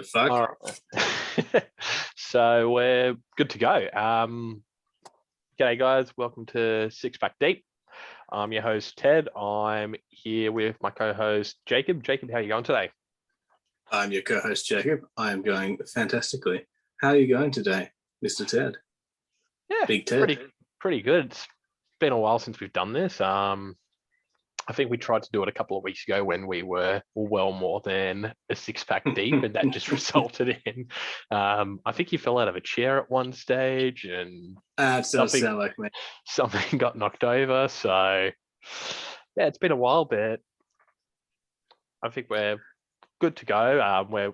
The fuck? All right. So we're good to go. G'day guys, welcome to Six Pack Deep. I'm your host Ted. I'm here with my co-host Jacob. Jacob, how are you going today? I'm your co-host Jacob. I am going fantastically. How are you going today, Mr. Ted? Yeah, Big Ted. Pretty good. It's been a while since we've done this. I think we tried to do it a couple of weeks ago when we were well more than a six-pack deep, and that just resulted in, I think you fell out of a chair at one stage, and It does sound like me. Something got knocked over. So, yeah, it's been a while, but I think we're good to go. We've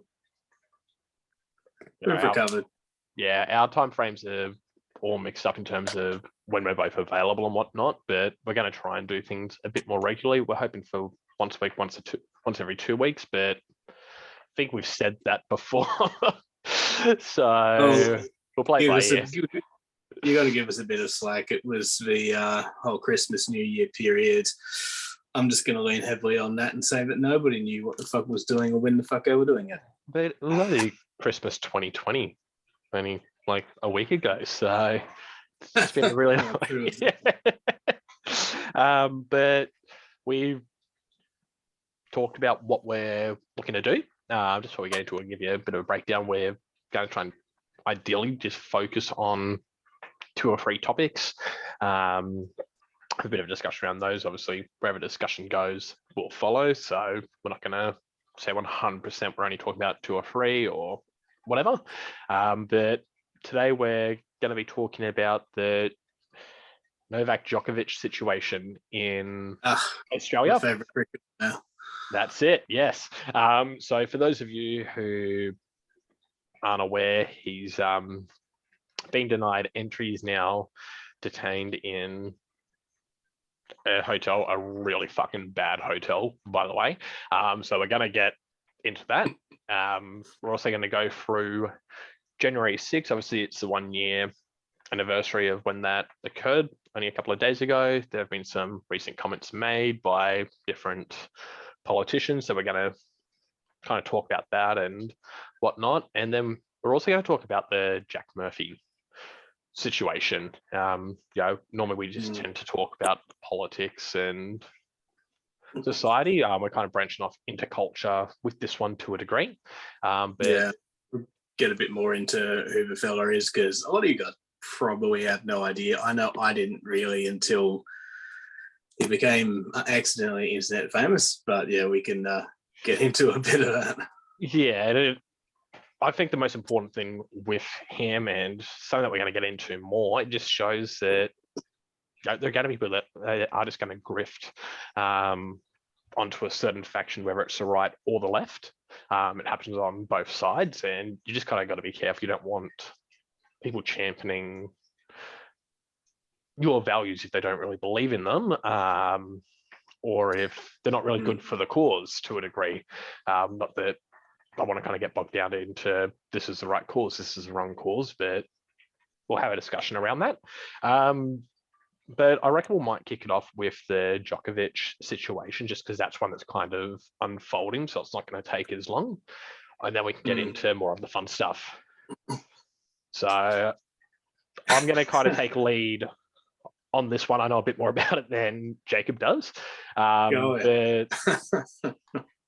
recovered. Our time frames are all mixed up in terms of when we're both available and whatnot, but we're going to try and do things a bit more regularly. We're hoping for once a week, once every 2 weeks, but I think we've said that before. So we'll play it by ear. You got to give us a bit of slack. It was the whole Christmas, New Year period. I'm just going to lean heavily on that and say that nobody knew what the fuck was doing or when the fuck they were doing it. But it was only Christmas 2020, only like a week ago. So it's been really but we've talked about what we're looking to do. Just before we get into it, I'll give you a bit of a breakdown. We're going to try and ideally just focus on 2 or 3 topics. A bit of a discussion around those. Obviously, wherever discussion goes will follow. So we're not going to say 100% we're only talking about 2 or 3 or whatever. But today we're going to be talking about the Novak Djokovic situation in Australia. My favorite cricket now. That's it, yes. So for those of you who aren't aware, he's been denied entry. He's now detained in a hotel, a really fucking bad hotel, by the way. So we're going to get into that. We're also going to go through January 6th. Obviously, it's the 1-year anniversary of when that occurred only a couple of days ago. There have been some recent comments made by different politicians. So we're going to kind of talk about that and whatnot. And then we're also going to talk about the Jack Murphy situation. Normally we just tend to talk about politics and society. We're kind of branching off into culture with this one to a degree. But get a bit more into who the fella is, because a lot of you guys probably have no idea. I know I didn't really until he became accidentally internet famous, but yeah, we can get into a bit of that. Yeah, I think the most important thing with him, and something that we're going to get into more, it just shows that there are going to be people that are just going to grift onto a certain faction, whether it's the right or the left. It happens on both sides, and you just kind of got to be careful. You don't want people championing your values if they don't really believe in them, or if they're not really good for the cause to a degree. Not that I want to kind of get bogged down into this is the right cause, this is the wrong cause, but we'll have a discussion around that. But I reckon we might kick it off with the Djokovic situation, just because that's one that's kind of unfolding, so it's not going to take as long. And then we can get into more of the fun stuff. So I'm going to kind of take lead on this one. I know a bit more about it than Jacob does. But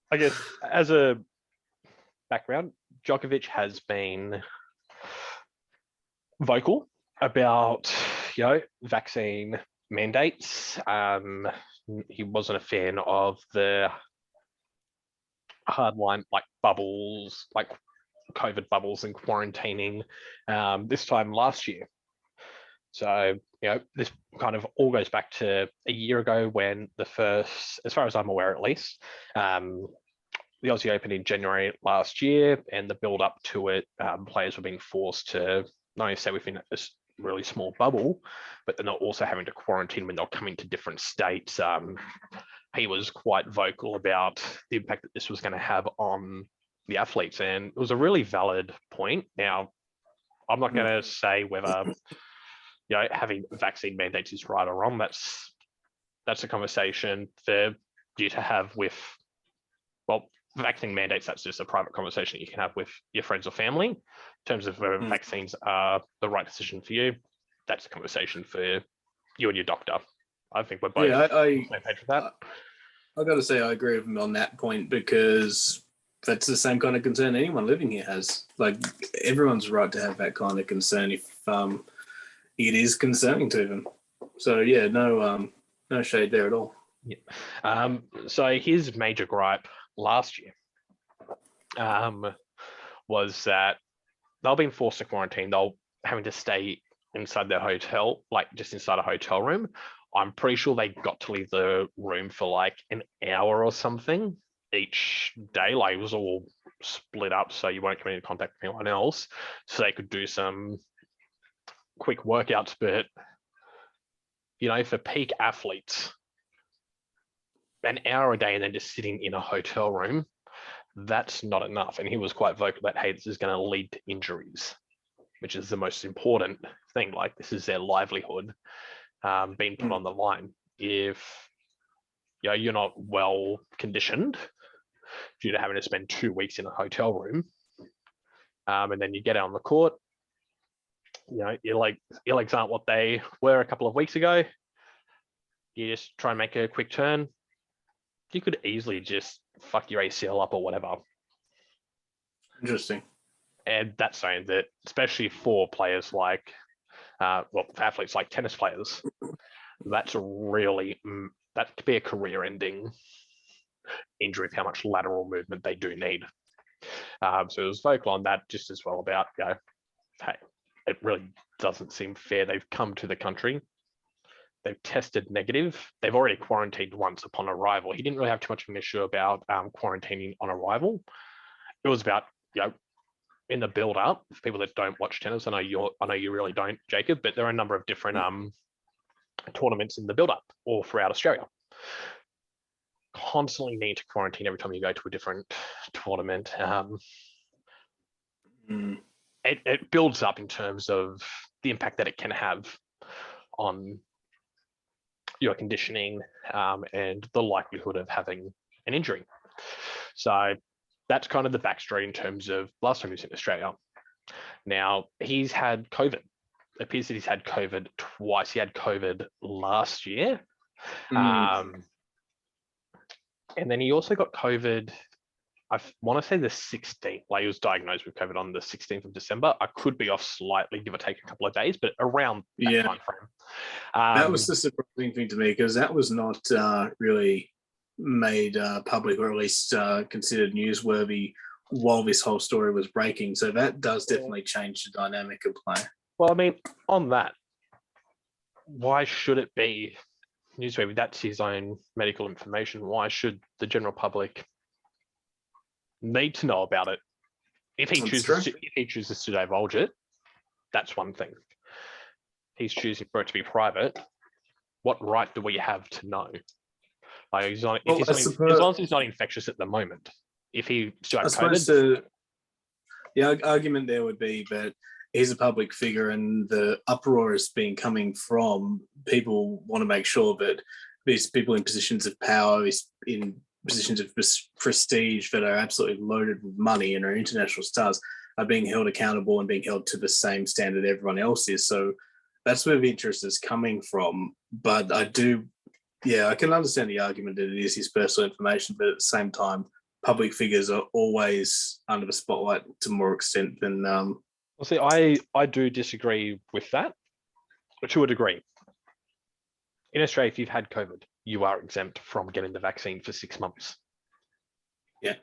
I guess as a background, Djokovic has been vocal about vaccine mandates. He wasn't a fan of the hardline bubbles, like COVID bubbles and quarantining this time last year. So, this kind of all goes back to a year ago when the first, as far as I'm aware at least, the Aussie Open in January last year, and the build up to it, players were being forced to not only stay within this really small bubble, but they're not also having to quarantine when they're coming to different states. He was quite vocal about the impact that this was going to have on the athletes, and it was a really valid point. Now, I'm not going to say whether having vaccine mandates is right or wrong. That's a conversation for you to have with vaccine mandates, that's just a private conversation that you can have with your friends or family. In terms of whether vaccines are the right decision for you, that's a conversation for you and your doctor. I think we're both on the same page with that. I got to say, I agree with him on that point, because that's the same kind of concern anyone living here has. Like, everyone's right to have that kind of concern if it is concerning to them. So yeah, no shade there at all. Yeah. So his major gripe last year was that they've been forced to quarantine. They're having to stay inside their hotel, like just inside a hotel room. I'm pretty sure they got to leave the room for like an hour or something each day. Like, it was all split up so you won't come into contact with anyone else, so they could do some quick workouts. But for peak athletes, an hour a day and then just sitting in a hotel room, that's not enough. And he was quite vocal that, hey, this is going to lead to injuries, which is the most important thing. Like, this is their livelihood being put on the line. If you're not well conditioned due to having to spend 2 weeks in a hotel room, and then you get out on the court, your legs aren't what they were a couple of weeks ago. You just try and make a quick turn, you could easily just fuck your ACL up or whatever. Interesting. And that's saying that, especially for players like, for athletes like tennis players, that's that could be a career-ending injury of how much lateral movement they do need. So it was vocal on that just as well about, hey, it really doesn't seem fair. They've come to the country, they've tested negative, they've already quarantined once upon arrival. He didn't really have too much of an issue about quarantining on arrival. It was about, in the build-up, for people that don't watch tennis, I know you really don't, Jacob, but there are a number of different tournaments in the build-up all throughout Australia. Constantly need to quarantine every time you go to a different tournament. It builds up in terms of the impact that it can have on your conditioning and the likelihood of having an injury. So that's kind of the backstory in terms of last time he was in Australia. Now, he's had COVID. It appears that he's had COVID twice. He had COVID last year. And then he also got COVID, I want to say the 16th. Like, he was diagnosed with COVID on the 16th of December. I could be off slightly, give or take a couple of days, but around that time frame. That was the surprising thing to me, because that was not really made public, or at least considered newsworthy while this whole story was breaking. So that does definitely change the dynamic of play. Well, I mean, on that, why should it be newsworthy? That's his own medical information. Why should the general public need to know about it? If he chooses to divulge it, that's one thing. He's choosing for it to be private. What right do we have to know? Like, as long as he's not infectious at the moment. If he still had COVID, the argument there would be that he's a public figure, and the uproar is coming from people want to make sure that these people in positions of power, in positions of prestige that are absolutely loaded with money and are international stars, are being held accountable and being held to the same standard everyone else is. So that's where the interest is coming from. But I can understand the argument that it is his personal information, but at the same time, public figures are always under the spotlight to more extent than... Well, see, I do disagree with that, to a degree. In Australia, if you've had COVID, you are exempt from getting the vaccine for 6 months. Yeah.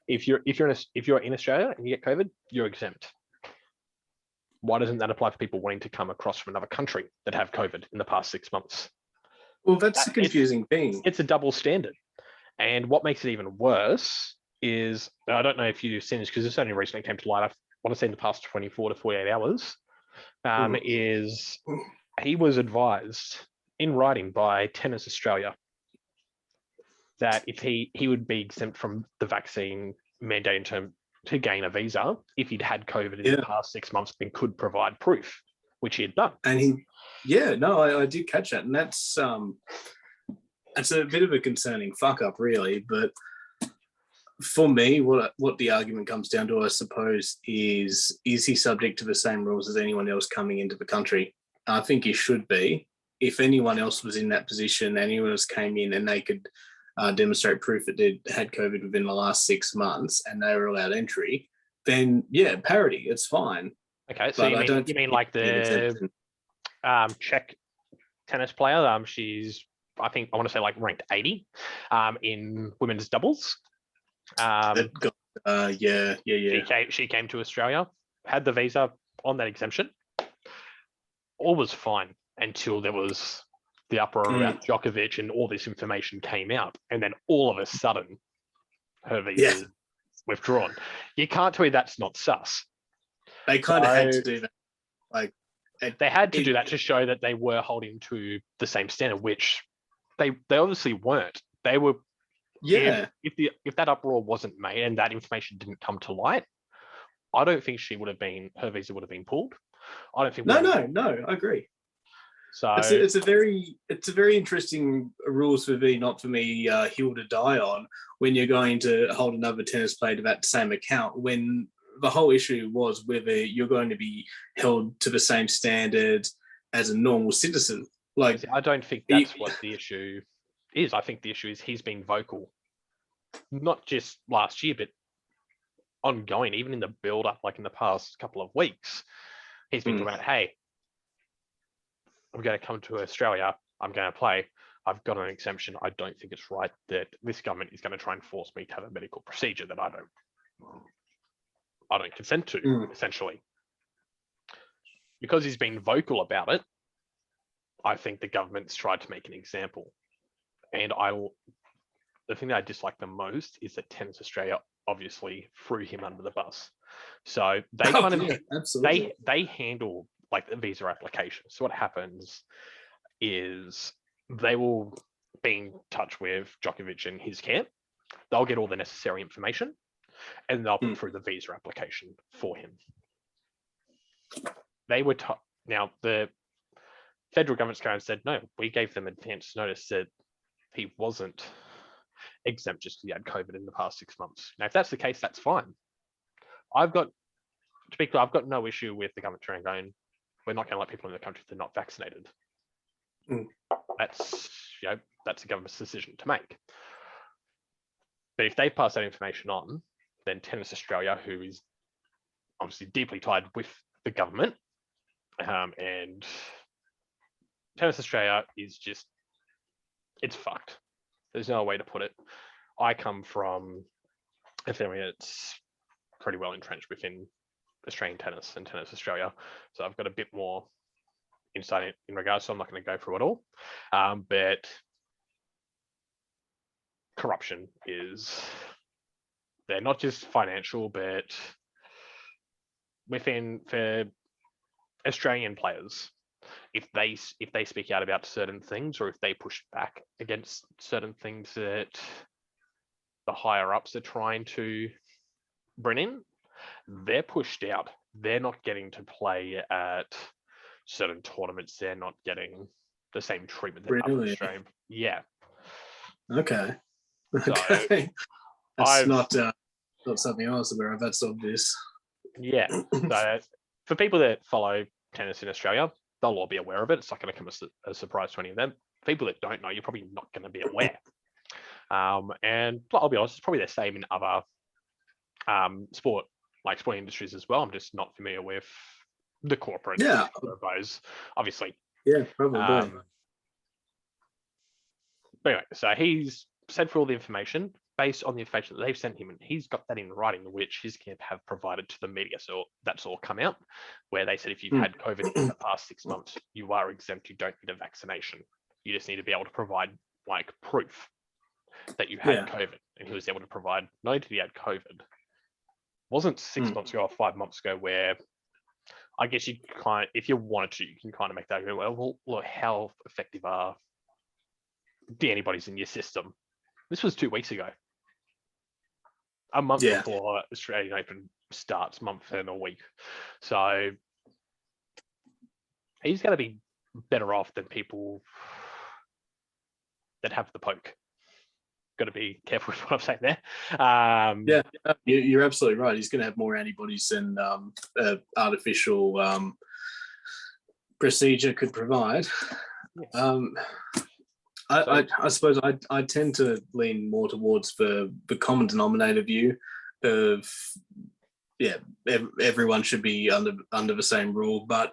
If you're in Australia and you get COVID, you're exempt. Why doesn't that apply for people wanting to come across from another country that have COVID in the past 6 months? Well, that's the confusing thing. It's a double standard. And what makes it even worse is, I don't know if you've seen this because this only recently came to light, I want to say in the past 24 to 48 hours, is he was advised in writing by Tennis Australia that if he would be exempt from the vaccine mandate in term to gain a visa if he'd had COVID in the past 6 months and could provide proof, which he had done. And I did catch that. And that's a bit of a concerning fuck up, really. But for me, what the argument comes down to, I suppose, is he subject to the same rules as anyone else coming into the country? I think he should be. If anyone else was in that position, anyone else came in and they could demonstrate proof that they had COVID within the last 6 months and they were allowed entry, then yeah, parity, it's fine. Okay, so you mean like the Czech tennis player? She's, I think, I want to say like ranked 80 in women's doubles. Yeah. She came to Australia, had the visa on that exemption. All was fine until there was the uproar about Djokovic and all this information came out, and then all of a sudden, her visa is withdrawn. You can't tell me that's not sus. They kind of had to do that. Like they had to do that to show that they were holding to the same standard, which they obviously weren't. They were. Yeah. If that uproar wasn't made and that information didn't come to light, I don't think her visa would have been pulled. I don't think. No, I agree. So it's a very interesting rules for me, not for me, hill to die on when you're going to hold another tennis player to that same account, when the whole issue was whether you're going to be held to the same standard as a normal citizen. Like, I don't think that's what the issue is. I think the issue is he's been vocal, not just last year, but ongoing, even in the build up, like in the past couple of weeks. He's been talking about, hey, I'm going to come to Australia. I'm going to play. I've got an exemption. I don't think it's right that this government is going to try and force me to have a medical procedure that I don't consent to, essentially. Because he's been vocal about it, I think the government's tried to make an example. And the thing that I dislike the most is that Tennis Australia obviously threw him under the bus. So they they handle like the visa application. So what happens is they will be in touch with Djokovic and his camp. They'll get all the necessary information and they'll put through the visa application for him. They were now the federal government's come and said, no, we gave them advance notice that he wasn't exempt just because he had COVID in the past 6 months. Now, if that's the case, that's fine. I've got no issue with the government trying going, we're not going to let people in the country that are not vaccinated. That's a government's decision to make. But if they pass that information on, then Tennis Australia, who is obviously deeply tied with the government, and Tennis Australia is just, it's fucked. There's no way to put it. I come from a family that's pretty well entrenched within Australian tennis and Tennis Australia, so I've got a bit more insight in regards, so I'm not going to go through it all. But corruption is, they're not just financial, but within, for Australian players, if they speak out about certain things, or if they push back against certain things that the higher ups are trying to bring in, they're pushed out. They're not getting to play at certain tournaments. They're not getting the same treatment that other Australian. Yeah. Okay. So that's not something else aware of. That's obvious. Yeah. So for people that follow tennis in Australia, they'll all be aware of it. It's not going to come as a surprise to any of them. People that don't know, you're probably not going to be aware. And I'll be honest, it's probably the same in other sporting industries as well. I'm just not familiar with the corporate of those, obviously. Yeah, probably. But anyway, so he's sent for all the information based on the information that they've sent him, and he's got that in writing, which his camp have provided to the media. So that's all come out, where they said if you've had COVID in the past 6 months, you are exempt. You don't need a vaccination. You just need to be able to provide like proof that you had COVID. And he was able to provide not only did he had COVID, it wasn't 6 months ago or 5 months ago, where I guess you if you wanted to, you can kind of make that argument. Well, look, how effective are the antibodies in your system? This was 2 weeks ago. A month before Australian Open starts, month and a week. So he's going to be better off than people that have the poke. got to be careful with what I'm saying there. Yeah, you're absolutely right. He's going to have more antibodies than artificial procedure could provide. I suppose I tend to lean more towards the common denominator view of everyone should be under the same rule, but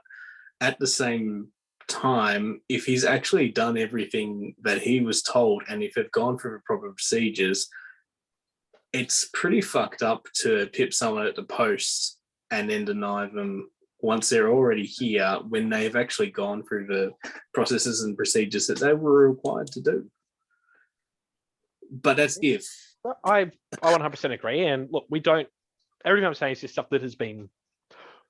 at the same time, if he's actually done everything that he was told and if they've gone through the proper procedures, it's pretty fucked up to pip someone at the post and then deny them once they're already here when they've actually gone through the processes and procedures that they were required to do. But that's if. I 100% agree. And look, everything I'm saying is just stuff that has been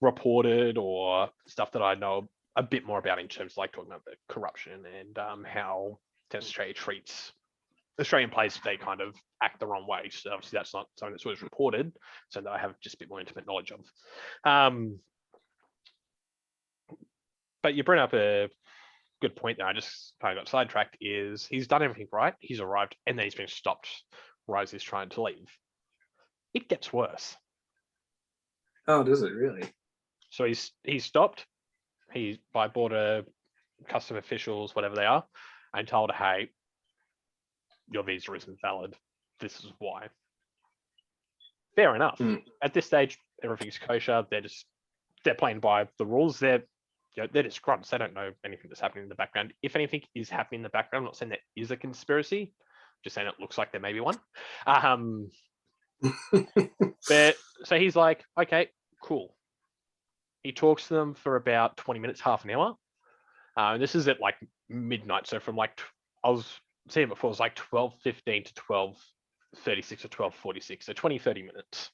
reported or stuff that I know a bit more about in terms of like talking about the corruption and how Tennis Australia treats Australian players. They kind of act the wrong way. So obviously that's not something that's always reported, so that I have just a bit more intimate knowledge of. But you bring up a good point there. I just kind of got sidetracked. Is he's done everything right? He's arrived and then he's been stopped right as he's trying to leave. It gets worse. Oh, does it really? So he's stopped. He's by border custom officials, whatever they are, and told, hey, your visa isn't valid. This is why. Fair enough. At this stage, everything's kosher. They're playing by the rules. They're just grunts. They don't know anything that's happening in the background. If anything is happening in the background, I'm not saying there is a conspiracy, just saying it looks like there may be one. But so he's like, okay, cool. He talks to them for about 20 minutes, half an hour. And this is at like midnight. So from like, I was seeing before, it was like 12:15 to 12:36 or 12:46. So 20, 30 minutes.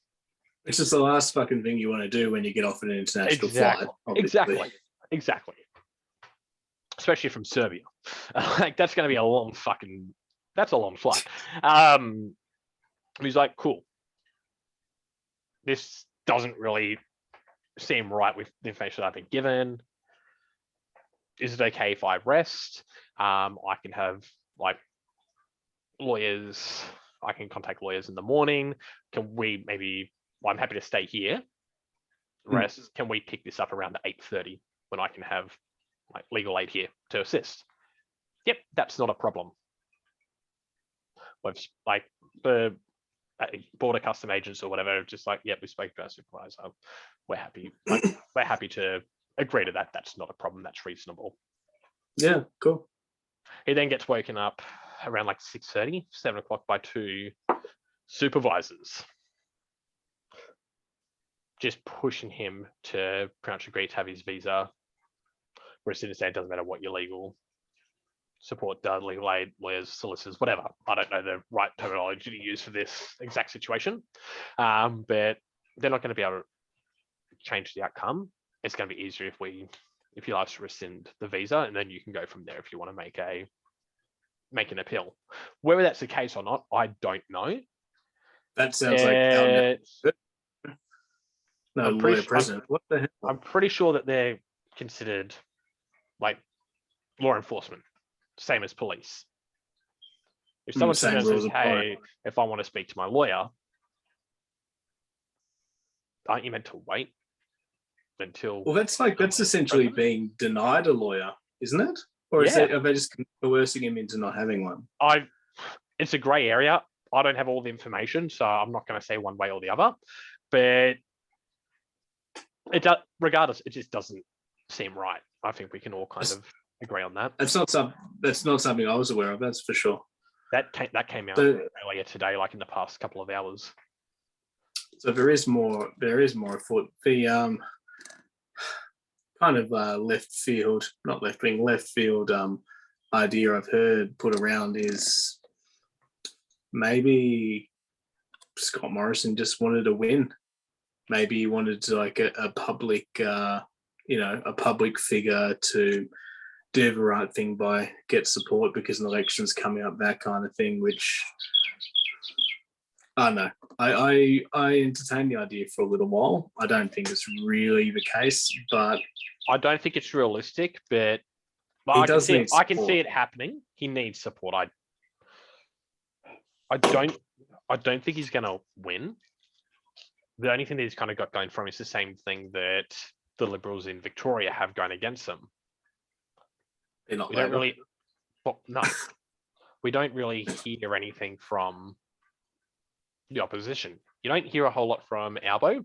Which is the last fucking thing you want to do when you get off an international flight. Obviously. Exactly. Especially from Serbia. Like that's going to be that's a long flight. He's like, cool. This doesn't really seem right with the information that I've been given. Is it okay if I rest? I can have like lawyers. I can contact lawyers in the morning. Can we I'm happy to stay here. Rest. Can we pick this up around 8:30 when I can have like legal aid here to assist? Yep, that's not a problem. We've like the border custom agents or whatever, just like, yep, we spoke to our supervisor. We're happy. We're happy to agree to that. That's not a problem. That's reasonable. Yeah, cool. He then gets woken up around like 6:30, 7 o'clock by two supervisors, just pushing him to pretty much agree to have his visa. Whereas to say it doesn't matter what your legal support does, legal aid, lawyers, solicitors, whatever. I don't know the right terminology to use for this exact situation, but they're not going to be able to change the outcome. It's going to be easier if you like to rescind the visa, and then you can go from there if you want to make an appeal. Whether that's the case or not, I don't know. That sounds like no lawyer president. What the hell? I'm pretty sure that they're considered like law enforcement, same as police. If someone says, hey, if I want to speak to my lawyer, aren't you meant to wait until? Well, that's essentially being denied a lawyer, isn't it? Or are they just coercing him into not having one? It's a grey area. I don't have all the information, so I'm not going to say one way or the other. But regardless, it just doesn't seem right. I think we can all kind of agree on that. That's not something I was aware of. That's for sure. That came out earlier today, like in the past couple of hours. So there is more afoot. The kind of left field idea I've heard put around is maybe Scott Morrison just wanted to win. Maybe he wanted to like a public, a public figure to do the right thing by get support because an election's coming up, that kind of thing, which I don't know. I entertained the idea for a little while. I don't think it's really the case, but I don't think it's realistic, but I can see it happening. He needs support. I don't think he's going to win. The only thing that he's kind of got going for him is the same thing that the Liberals in Victoria have going against them. They're not We don't Labor. really, well, no, we don't really hear anything from the opposition. You don't hear a whole lot from Albo,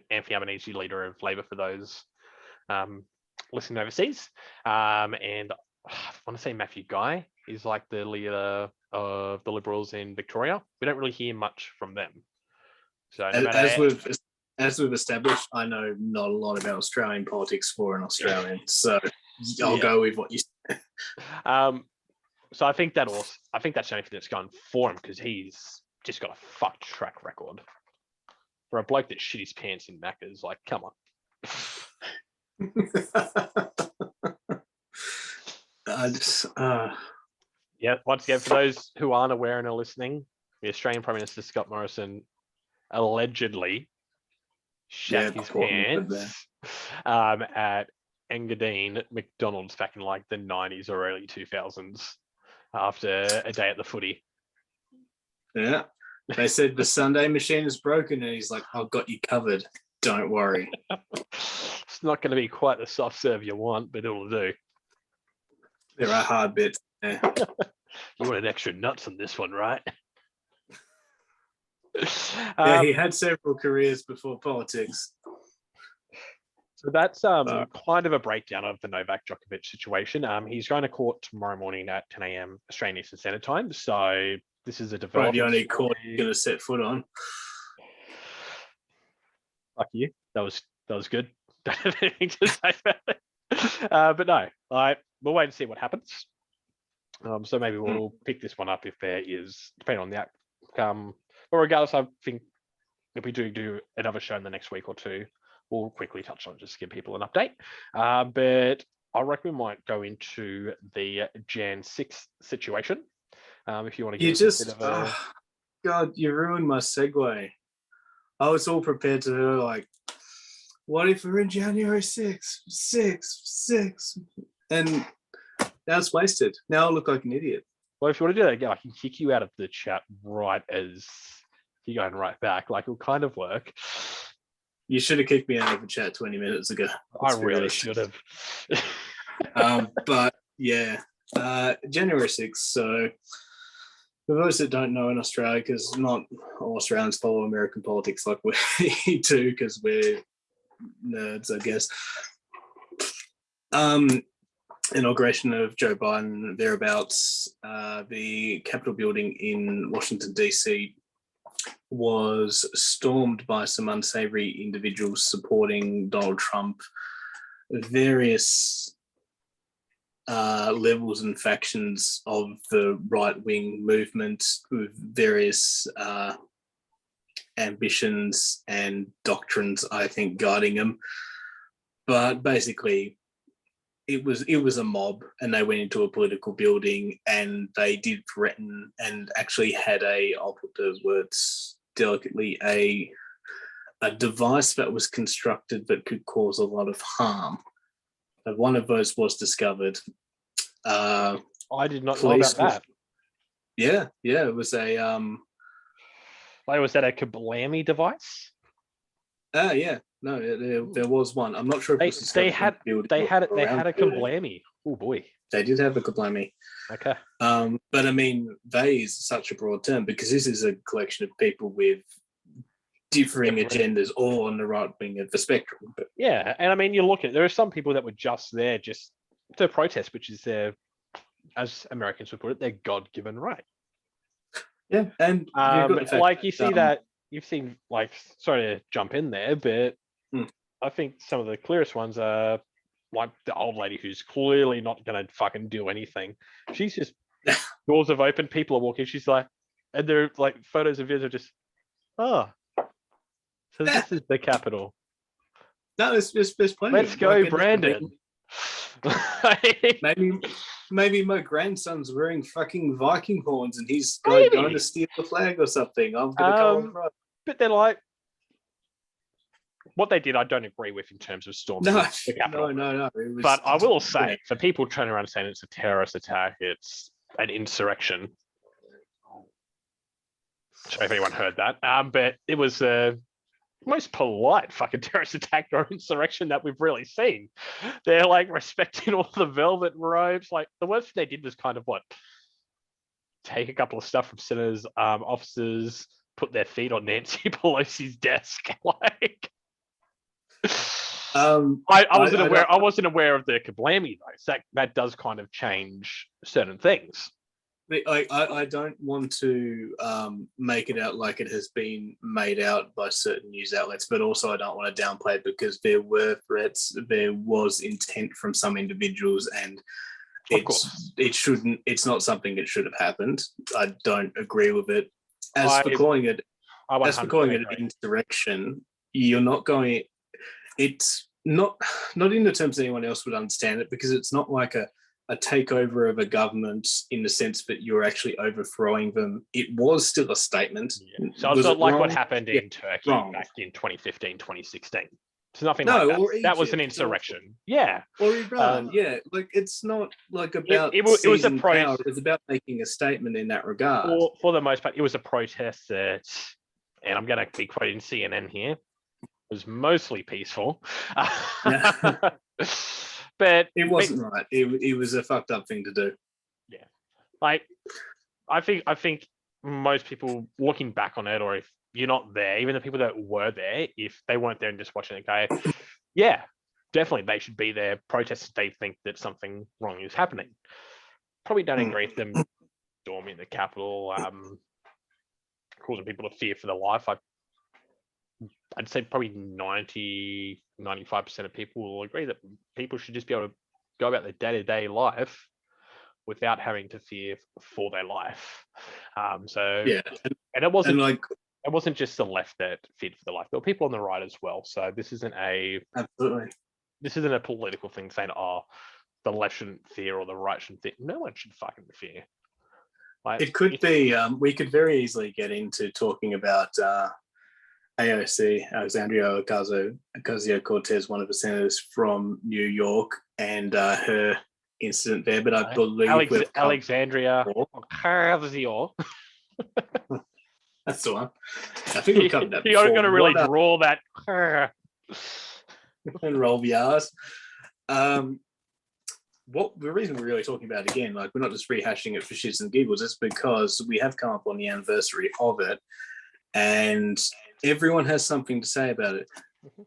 Anthony Albanese, leader of Labor, for those listening overseas. And I want to say Matthew Guy is like the leader of the Liberals in Victoria. We don't really hear much from them. So no matter as we've established, I know not a lot about Australian politics for an Australian, so I'll go with what you said. So I think that's the only thing that's going for him, because he's just got a fucked track record. For a bloke that shit his pants in Macca's, like, come on. Yeah, once again, for those who aren't aware and are listening, the Australian Prime Minister Scott Morrison allegedly shat his pants at Engadine McDonald's back in like the 90s or early 2000s after a day at the footy. Yeah. They said the Sunday machine is broken, and he's like, I've got you covered. Don't worry. It's not going to be quite the soft serve you want, but it'll do. There are hard bits. Yeah. You wanted extra nuts on this one, right? Yeah, he had several careers before politics. So that's kind of a breakdown of the Novak Djokovic situation. He's going to court tomorrow morning at 10 a.m. Australian Eastern Standard Time. So this is a development. Probably the only court you're going to set foot on. Fuck you. That was good. Don't have anything to say about it. But no, we'll wait and see what happens. So maybe we'll pick this one up if there is, depending on the outcome. But regardless, I think if we do another show in the next week or two, we'll quickly touch on, just to give people an update. But I reckon we might go into the Jan 6 situation. If you want to give us a bit of a... God, you ruined my segue. I was all prepared to like, what if we're in January 6? And now it's wasted. Now I look like an idiot. Well, if you want to do that again, I can kick you out of the chat right as you're going right back. Like, it'll kind of work. You should have kicked me out of the chat 20 minutes ago. I really should have. But yeah, January 6th. So for those that don't know in Australia, because not all Australians follow American politics like we do, because we're nerds, I guess. Inauguration of Joe Biden, thereabouts, the Capitol building in Washington, D.C. was stormed by some unsavory individuals supporting Donald Trump. Various levels and factions of the right-wing movement with various ambitions and doctrines, I think, guiding them. But basically, it was a mob, and they went into a political building, and they did threaten and actually had I'll put the words delicately, a device that was constructed that could cause a lot of harm. And one of those was discovered. I did not know about that. Yeah, it was a Like, was that a kablammy device? Yeah, no, there was one. I'm not sure if they had a kablammy. Oh boy, they did have a kablammy. Okay. But I mean, they is such a broad term, because this is a collection of people with differing agendas, all on the right wing of the spectrum. But yeah, and I mean, you look at, there are some people that were just there just to protest, which is their, as Americans would put it, their God-given right. Yeah, and like you see that, you've seen, like, sorry to jump in there, but I think some of the clearest ones are like the old lady who's clearly not going to fucking do anything. She's just, doors have opened, people are walking, she's like, and they're like photos of videos are just, so this is the Capitol. No, there's plenty. Let's go, Brandon. Maybe my grandson's wearing fucking Viking horns and he's going to steal the flag or something. I'm gonna go on the road. But they're like, what they did, I don't agree with in terms of storming the Capitol. No. But I will say, for people trying to understand, it's a terrorist attack, it's an insurrection. sure if anyone heard that. But it was the most polite fucking terrorist attack or insurrection that we've really seen. They're like respecting all the velvet robes. Like the worst thing they did was kind of take a couple of stuff from senators' officers, put their feet on Nancy Pelosi's desk. Like, I wasn't aware. I wasn't aware of the Kablami though. So that does kind of change certain things. I don't want to make it out like it has been made out by certain news outlets, but also I don't want to downplay it because there were threats, there was intent from some individuals, and it's not something that should have happened. I don't agree with it. As for calling it an insurrection, you're not going. It's not in the terms anyone else would understand it, because it's not like a takeover of a government in the sense that you're actually overthrowing them. It was still a statement. Yeah. So it's not like what happened in Turkey back in 2015, 2016. It's nothing like that. Egypt, that was an insurrection. Yeah. Or Iran. Like it's not like about it was a power. It's about making a statement in that regard. For the most part, it was a protest that, and I'm going to be quoting CNN here, was mostly peaceful. But it wasn't right. It was a fucked up thing to do. Yeah, like I think most people looking back on it, or if you're not there, even the people that were there, if they weren't there and just watching it go, yeah, definitely they should be there protesting. They think that something wrong is happening. Probably don't agree with them storming the Capitol, causing people to fear for their life. I'd say probably 95% of people will agree that people should just be able to go about their day-to-day life without having to fear for their life. And it wasn't just the left that feared for their life. There were people on the right as well. So this isn't a political thing saying, the left shouldn't fear or the right shouldn't fear. No one should fucking fear. Like, it could be. We could very easily get into talking about AOC, Alexandria Ocasio-Cortez, one of the senators from New York, and her incident there. But I believe Alexandria Ocasio. That's the one. I think we've covered that. You're going to really draw that and roll the R's. The reason we're really talking about it again, like we're not just rehashing it for shits and giggles, it's because we have come up on the anniversary of it, and everyone has something to say about it.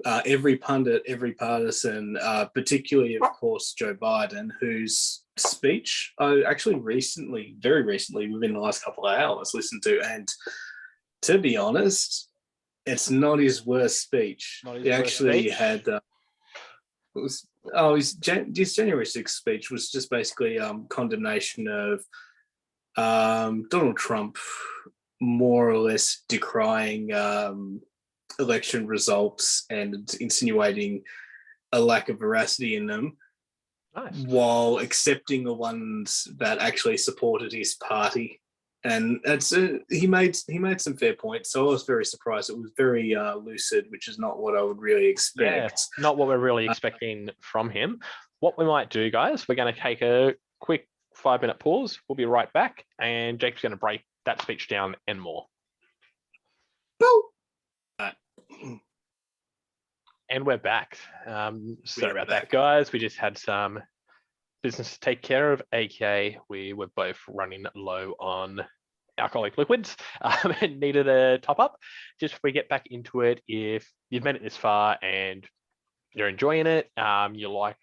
Every pundit, every partisan, particularly, of course, Joe Biden, whose speech I actually very recently, within the last couple of hours, listened to. And to be honest, it's not his worst speech. He actually had... his January 6th speech was just basically condemnation of Donald Trump, more or less decrying election results and insinuating a lack of veracity in them, while accepting the ones that actually supported his party. And he made some fair points. So I was very surprised. It was very lucid, which is not what I would really expect. Yeah, not what we're really expecting from him. What we might do, guys, we're going to take a quick 5-minute pause. We'll be right back, and Jake's going to break that speech down and more. And we're back. Sorry about that, guys. We just had some business to take care of, aka we were both running low on alcoholic liquids and needed a top up. Just before we get back into it, if you've made it this far and you're enjoying it, you like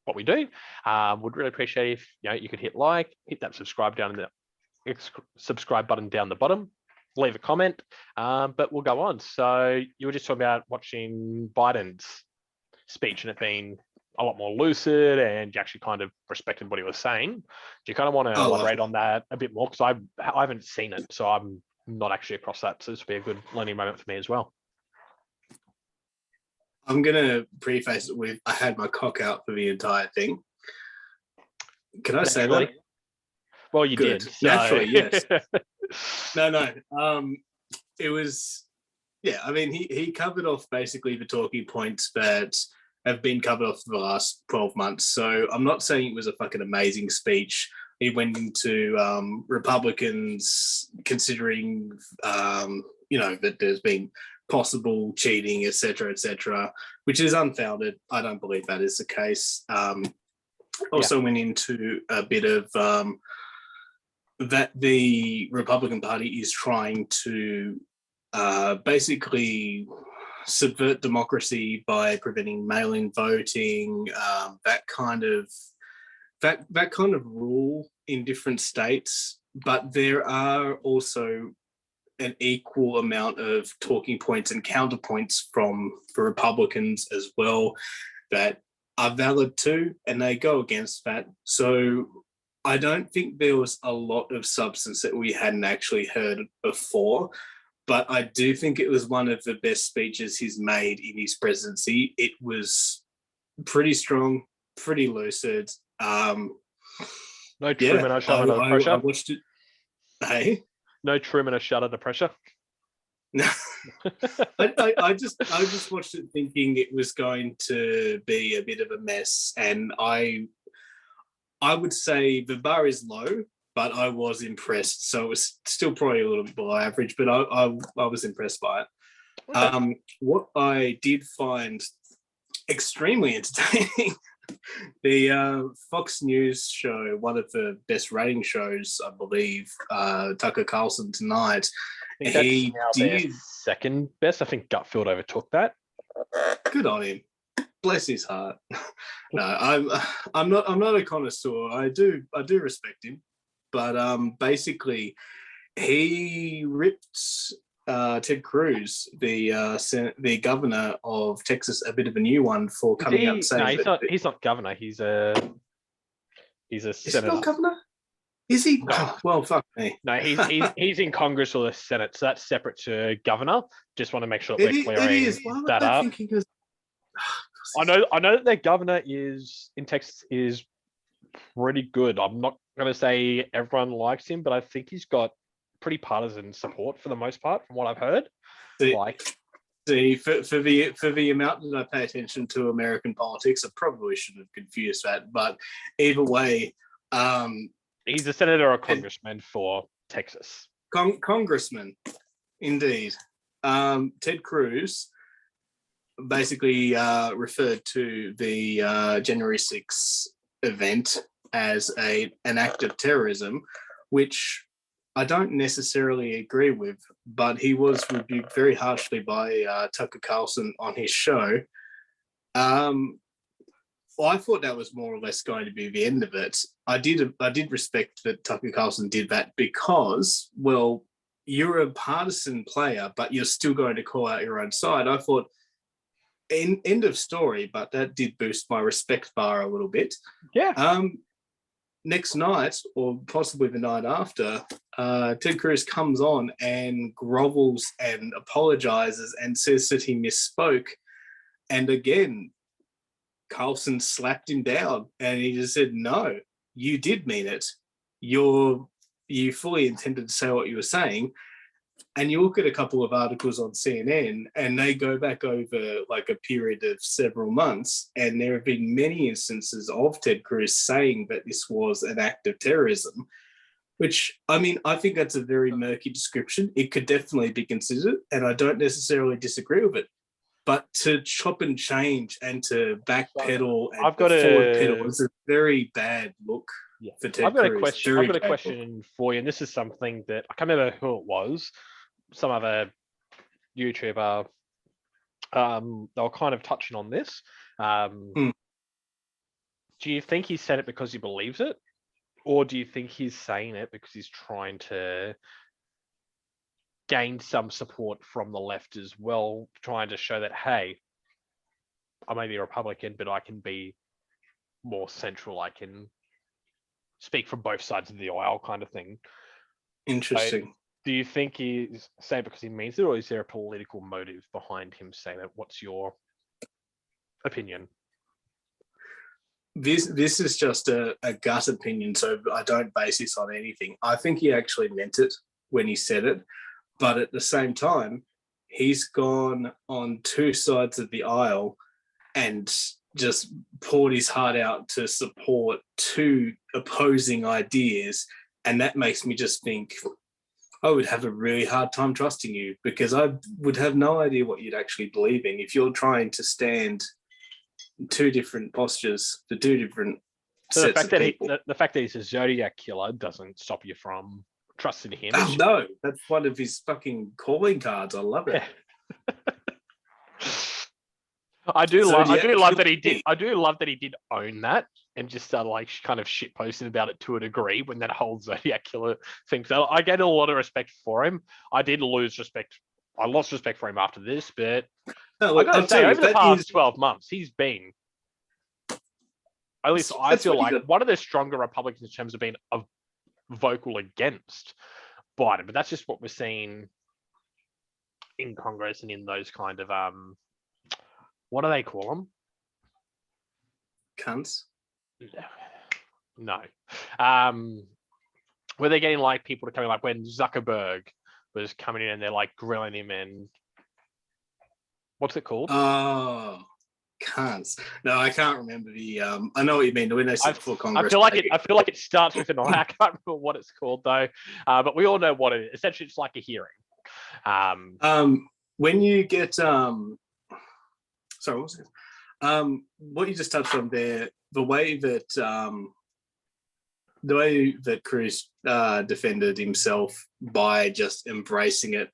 what we do, would really appreciate if you could hit that subscribe button down the bottom, leave a comment, but we'll go on. So you were just talking about watching Biden's speech and it being a lot more lucid, and you actually kind of respected what he was saying. Do you kind of want to elaborate on that a bit more? Because I haven't seen it, so I'm not actually across that. So this will be a good learning moment for me as well. I'm going to preface it with, I had my cock out for the entire thing. Can I say that? Well, you did. So. Naturally, yes. No. It was, I mean, he covered off basically the talking points that have been covered off for the last 12 months. So I'm not saying it was a fucking amazing speech. he went into Republicans considering, that there's been possible cheating, etc., which is unfounded. I don't believe that is the case. Also went into a bit of that the Republican Party is trying to basically subvert democracy by preventing mail-in voting, that kind of rule in different states. But there are also an equal amount of talking points and counterpoints for Republicans as well that are valid too, and they go against that. So I don't think there was a lot of substance that we hadn't actually heard before, but I do think it was one of the best speeches he's made in his presidency. It was pretty strong, pretty lucid. No Truman, I shut under pressure. I watched it. Hey? No Truman, I shut under pressure. No, I just watched it thinking it was going to be a bit of a mess, and I would say the bar is low, but I was impressed. So it was still probably a little bit below average, but I was impressed by it. Okay. What I did find extremely entertaining, the Fox News show, one of the best rating shows, I believe, Tucker Carlson Tonight. I think that's now their second best. I think Gutfield overtook that. Good on him. Bless his heart. No, I'm not a connoisseur. I do respect him, but basically, he ripped Ted Cruz, the governor of Texas, a bit of a new one for coming out and saying he's not governor. He's a senator. Is he not governor? Is he? No. Oh, well, fuck me. No, he's in Congress or the Senate, so that's separate to governor. Just want to make sure that we're clearing that up. I know that their governor is in Texas is pretty good. I'm not going to say everyone likes him, but I think he's got pretty partisan support for the most part, from what I've heard. See, for the amount that I pay attention to American politics, I probably should have confused that. But either way, he's a senator or a congressman for Texas. Congressman, indeed. Ted Cruz basically referred to the January 6th event as an act of terrorism, which I don't necessarily agree with, but he was rebuked very harshly by Tucker Carlson on his show. Well, I thought that was more or less going to be the end of it. I did respect that Tucker Carlson did that because, well, you're a partisan player, but you're still going to call out your own side. I thought, end of story, but that did boost my respect bar a little bit. Yeah. Next night, or possibly the night after, Ted Cruz comes on and grovels and apologizes and says that he misspoke. And again, Carlson slapped him down and he just said, no, you did mean it. You fully intended to say what you were saying. And you look at a couple of articles on CNN and they go back over like a period of several months, and there have been many instances of Ted Cruz saying that this was an act of terrorism, which, I mean, I think that's a very murky description. It could definitely be considered, and I don't necessarily disagree with it. But to chop and change and to backpedal and forward pedal is a very bad look for Ted Cruz. I've got a question for you, and this is something that I can't remember who it was. Some other YouTuber, they were kind of touching on this. Do you think he said it because he believes it, or do you think he's saying it because he's trying to gain some support from the left as well, trying to show that, hey, I may be a Republican, but I can be more central. I can speak from both sides of the aisle, kind of thing. Interesting. So, do you think he's saying it because he means it, or is there a political motive behind him saying it? What's your opinion? This is just a gut opinion, so I don't base this on anything. I think he actually meant it when he said it, but at the same time, he's gone on two sides of the aisle and just poured his heart out to support two opposing ideas, and that makes me just think I would have a really hard time trusting you, because I would have no idea what you'd actually believe in if you're trying to stand two different postures for two different So the sets fact of that people. the fact that he's a Zodiac killer doesn't stop you from trusting him. Oh, no, that's one of his fucking calling cards. I love it. I do love that he did. Killer. I do love that he did own that and just like kind of shit posted about it to a degree when that whole Zodiac killer thing fell. I get a lot of respect for him. I did lose respect. I lost respect for him after this, but No, I gotta say, over the past is 12 months, he's been, at least I that's feel what you like, one of the stronger Republicans in terms of being vocal against Biden. But that's just what we're seeing in Congress and in those kind of what do they call them? cunts. No. Where they're getting like people to come in, like when Zuckerberg was coming in and they're like grilling him and what's it called? Oh, cunts. No, I can't remember the. I know what you mean. When they sit before Congress, I feel like it starts with an I. I can't remember what it's called though. But we all know what it is. Essentially, it's like a hearing. When you get sorry, what was it? What you just touched on there, the way that Cruz defended himself by just embracing it,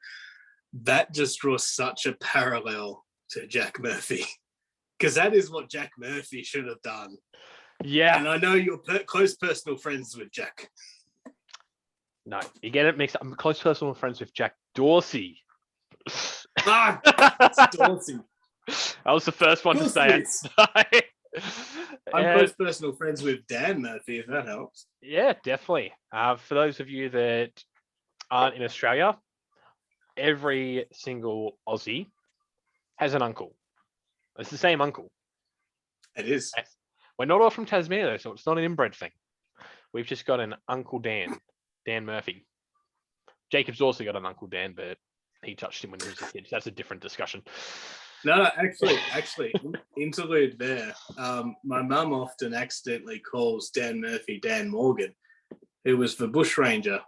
that just draws such a parallel to Jack Murphy, because that is what Jack Murphy should have done. Yeah, and I know you're close personal friends with Jack. No, you get it mixed up. I'm close personal friends with Jack Dorsey. It's Dorsey. I was the first one to say it. I'm close personal friends with Dan Murphy, if that helps. Yeah, definitely. For those of you that aren't in Australia, every single Aussie has an uncle. It's the same uncle. It is. We're not all from Tasmania, though, so it's not an inbred thing. We've just got an Uncle Dan, Dan Murphy. Jacob's also got an Uncle Dan, but he touched him when he was a kid. That's a different discussion. No, actually, interlude there. My mum often accidentally calls Dan Murphy Dan Morgan, who was the bushranger,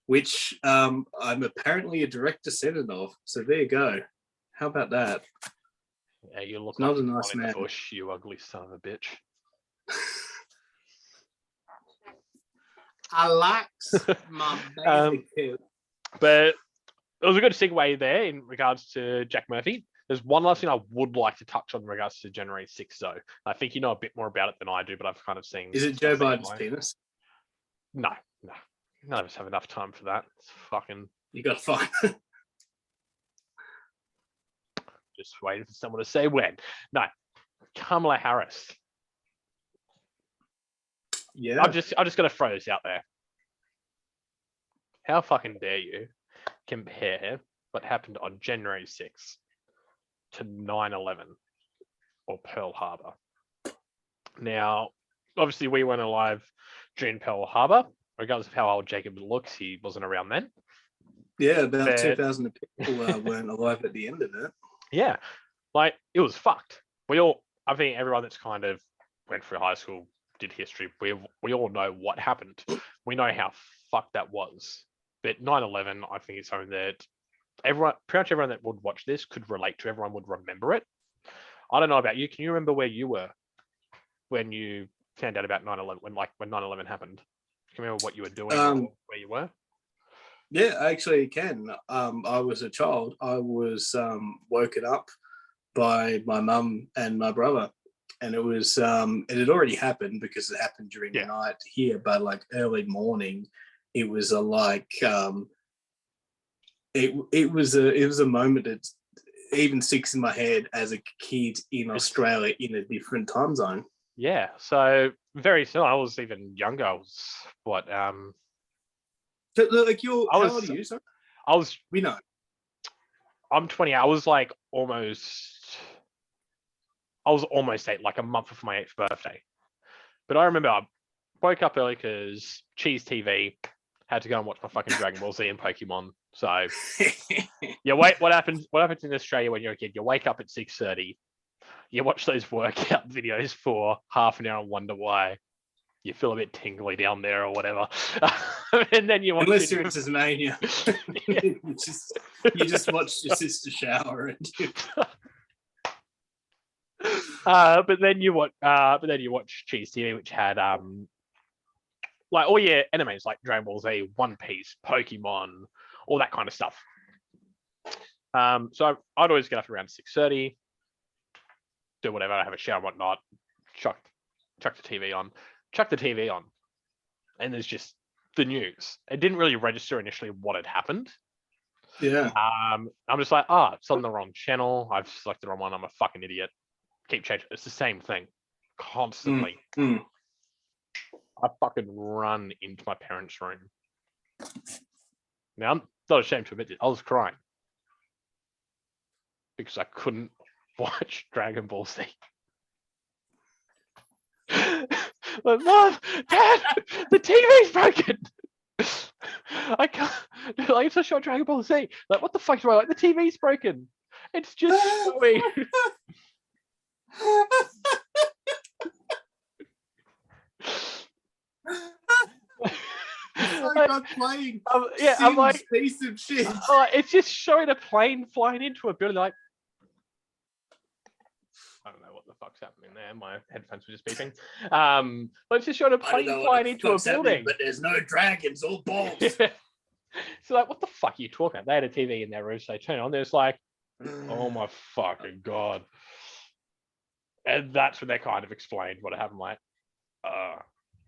which I'm apparently a direct descendant of. So there you go. How about that? Yeah, you look not like a nice man. Bush, you ugly son of a bitch. I like my baby. But it was a good segue there in regards to Jack Murphy. There's one last thing I would like to touch on in regards to January 6th, though. I think you know a bit more about it than I do, but I've kind of seen. Is it Joe Biden's penis? No. None of us have enough time for that. It's fucking. You got to find. Just waiting for someone to say when. No, Kamala Harris. Yeah. I'm just gonna throw this out there. How fucking dare you compare what happened on January 6th to 9/11 or Pearl Harbor? Now, obviously, we weren't alive during Pearl Harbor. Regardless of how old Jacob looks, he wasn't around then. Yeah, about 2,000 people weren't alive at the end of it. Yeah, like it was fucked. I think everyone that's kind of went through high school, did history, we all know what happened. We know how fucked that was. But 9/11, I think it's something that pretty much everyone that would watch this could relate to. Everyone would remember it. I don't know about you. Can you remember where you were when you found out about 9/11? When 9/11 happened? Can you remember what you were doing or where you were? Yeah, I actually can. I was a child. I was woken up by my mum and my brother, and it was it had already happened because it happened during the night here, but like early morning, it was it was a moment that even sticks in my head as a kid in Australia in a different time zone. Yeah, so very similar. I was even younger. I was what? So, like how old are you? Sorry? We know. I'm 20. I was almost 8, like a month before my 8th birthday. But I remember I woke up early because Cheese TV had to go and watch my fucking Dragon Ball Z and Pokemon. So yeah, wait, what happens in Australia when you're a kid? You wake up at 6:30. You watch those workout videos for half an hour and wonder why you feel a bit tingly down there or whatever. And then you watch unless you're in Tasmania, Yeah. you just watch your sister shower and but then you watch Cheese TV, which had like all your animes like Dragon Ball Z, One Piece, Pokemon, all that kind of stuff. So I'd always get up around 6:30, do whatever, have a shower and whatnot, chuck the TV on, and there's just the news. It didn't really register initially what had happened. yeah. I'm just like, it's on the wrong channel. I've selected the wrong one. I'm a fucking idiot. Keep changing. It's the same thing constantly. I fucking run into my parents' room. Now, I'm not ashamed to admit it. I was crying because I couldn't watch Dragon Ball Z. Like, Mom, Dad, the TV's broken. I can't. Like, it's a short Dragon Ball Z. Like, what the fuck do I like? The TV's broken. It's just showing. I'm playing. I'm like, piece of shit. It's just showing a plane flying into a building. Like, I don't know what the fuck's happening there. My headphones were just beeping. But it's just showing a plane flying into a building. But there's no dragons or bombs. So like, what the fuck are you talking about? They had a TV in their room, so they turn it on. There's like, oh my fucking god. And that's when they kind of explained what happened. Like, I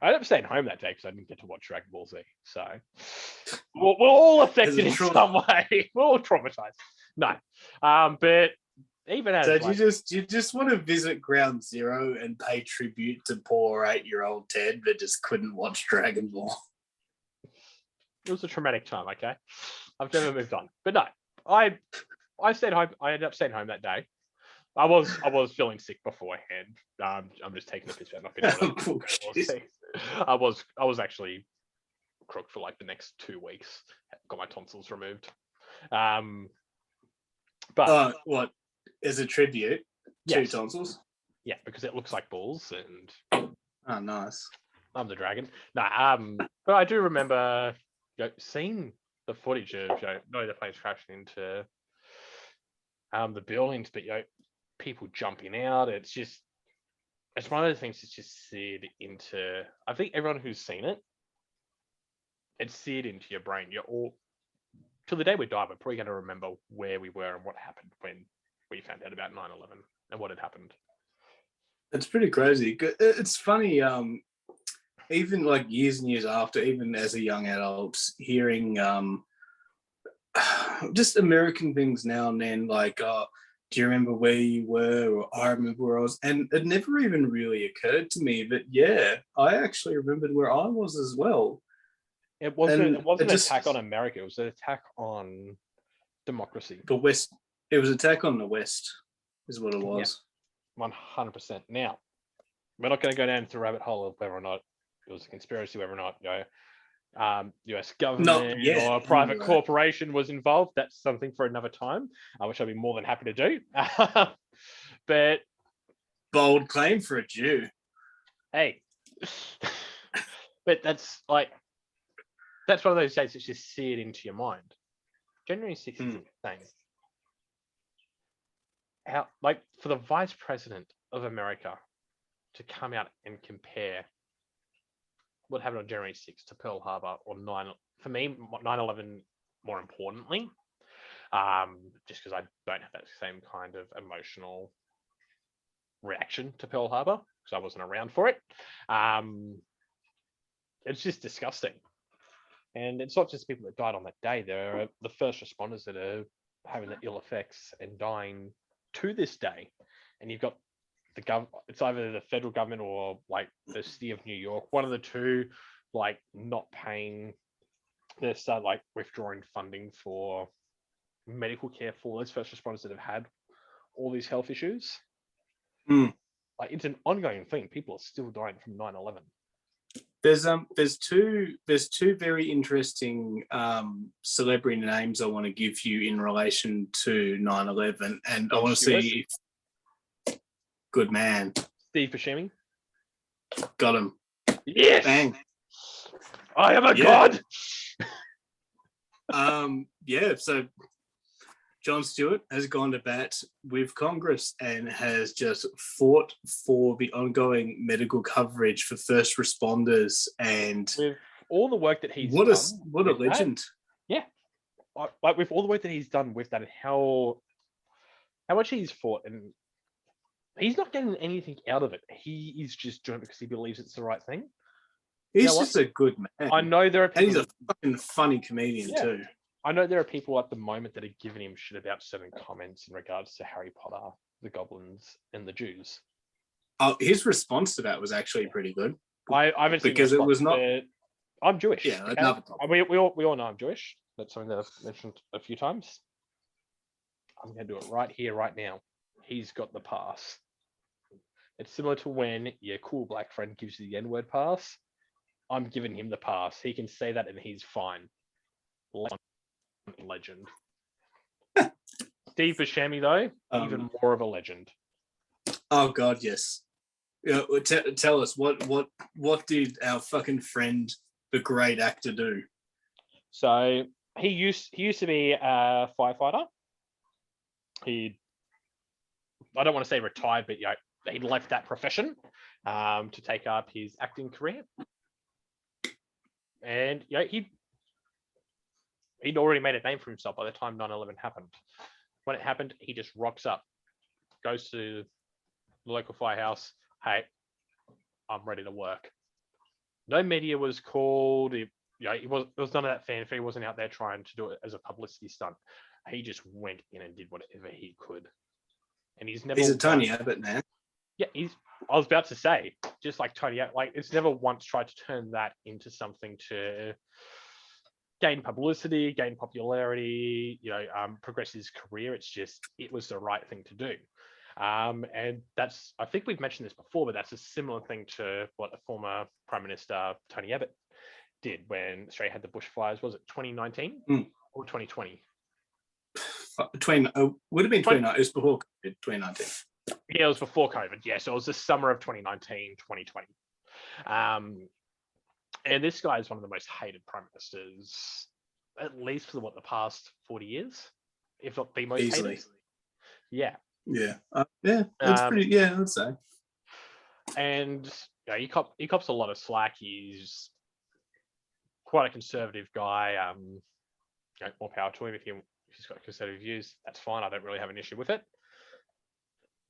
ended up staying home that day because I didn't get to watch Dragon Ball Z. So we're all affected in some way. We're all traumatized. No, but even as so you just want to visit Ground Zero and pay tribute to poor 8-year-old Ted, but just couldn't watch Dragon Ball. It was a traumatic time. Okay, I've never moved on. But no, I stayed home. I ended up staying home that day. I was feeling sick beforehand. I'm just taking a piss out. I was actually crooked for like the next 2 weeks. Got my tonsils removed. But what as a tribute? Yes. 2 tonsils. Yeah, because it looks like balls, and oh, nice. I'm the dragon. No, but I do remember seeing the footage of the planes crashing into the buildings, but people jumping out. It's one of the things that's just seared into. I think everyone who's seen it, it's seared into your brain. You're all till the day we die. We're probably going to remember where we were and what happened when we found out about 9/11 and what had happened. It's pretty crazy. It's funny. Even like years and years after, even as a young adult, hearing just American things now and then, like, do you remember where you were? Or I remember where I was. And it never even really occurred to me that, yeah, I actually remembered where I was as well. It wasn't an attack on America. It was an attack on democracy. The West. It was an attack on the West is what it was. Yeah, 100%. Now, we're not going to go down into the rabbit hole of whether or not it was a conspiracy, whether or not US government or a private corporation was involved. That's something for another time, which I'd be more than happy to do. But bold claim for a Jew. Hey, but that's one of those dates that's just seared into your mind. January 6th is insane. Like, for the vice president of America to come out and compare what happened on January 6th to Pearl Harbor or 9/11 more importantly, just because I don't have that same kind of emotional reaction to Pearl Harbor because I wasn't around for it. It's just disgusting. And it's not just people that died on that day. There are the first responders that are having the ill effects and dying to this day. And you've got the government, it's either the federal government or like the city of New York, one of the two, like not paying, they're like withdrawing funding for medical care for those first responders that have had all these health issues. Like, it's an ongoing thing. People are still dying from 9/11. There's two very interesting celebrity names I want to give you in relation to 9/11, and I want to see if, good man, Steve Buscemi. Got him. Yes, Bang. I am a Yeah. god. Yeah, so Jon Stewart has gone to bat with Congress and has just fought for the ongoing medical coverage for first responders. And With all the work that he's what done, a legend! Yeah, like with all the work that he's done with that, and how much he's fought, and he's not getting anything out of it. He is just doing it because he believes it's the right thing. He's just a good man. I know there are people, and he's a fucking funny comedian too. I know there are people at the moment that are giving him shit about certain comments in regards to Harry Potter, the goblins, and the Jews. Oh, his response to that was actually pretty good. I haven't seen because it was not. I'm Jewish. Yeah, okay? another topic. We all know I'm Jewish. That's something that I've mentioned a few times. I'm going to do it right here, right now. He's got the pass. It's similar to when your cool black friend gives you the N-word pass. I'm giving him the pass. He can say that and he's fine. Legend. Steve Buscemi, though, even more of a legend. Oh God, yes. Tell us what did our fucking friend, the great actor, do? So he used to be a firefighter. I don't want to say retired, but he left that profession to take up his acting career. And he'd already made a name for himself by the time 9/11 happened. When it happened, he just rocks up, goes to the local firehouse. Hey, I'm ready to work. No media was called. It was none of that fanfare. He wasn't out there trying to do it as a publicity stunt. He just went in and did whatever he could. And he's a Tony Abbott man. Yeah, I was about to say, just like Tony Abbott, like it's never once tried to turn that into something to gain publicity, gain popularity, progress his career. It's just, it was the right thing to do. And that's, I think we've mentioned this before, but that's a similar thing to what a former Prime Minister, Tony Abbott, did when Australia had the bushfires. Was it 2019 or 2020? Would have been 2019. It was before COVID, 2019. Yeah, it was before COVID. Yeah, so it was the summer of 2019, 2020. And this guy is one of the most hated prime ministers, at least for the past 40 years, if not the most easily hated. Yeah. Yeah. That's pretty. Yeah, I'd say. And he cops a lot of slack. He's quite a conservative guy. More power to him if he's got conservative views. That's fine. I don't really have an issue with it.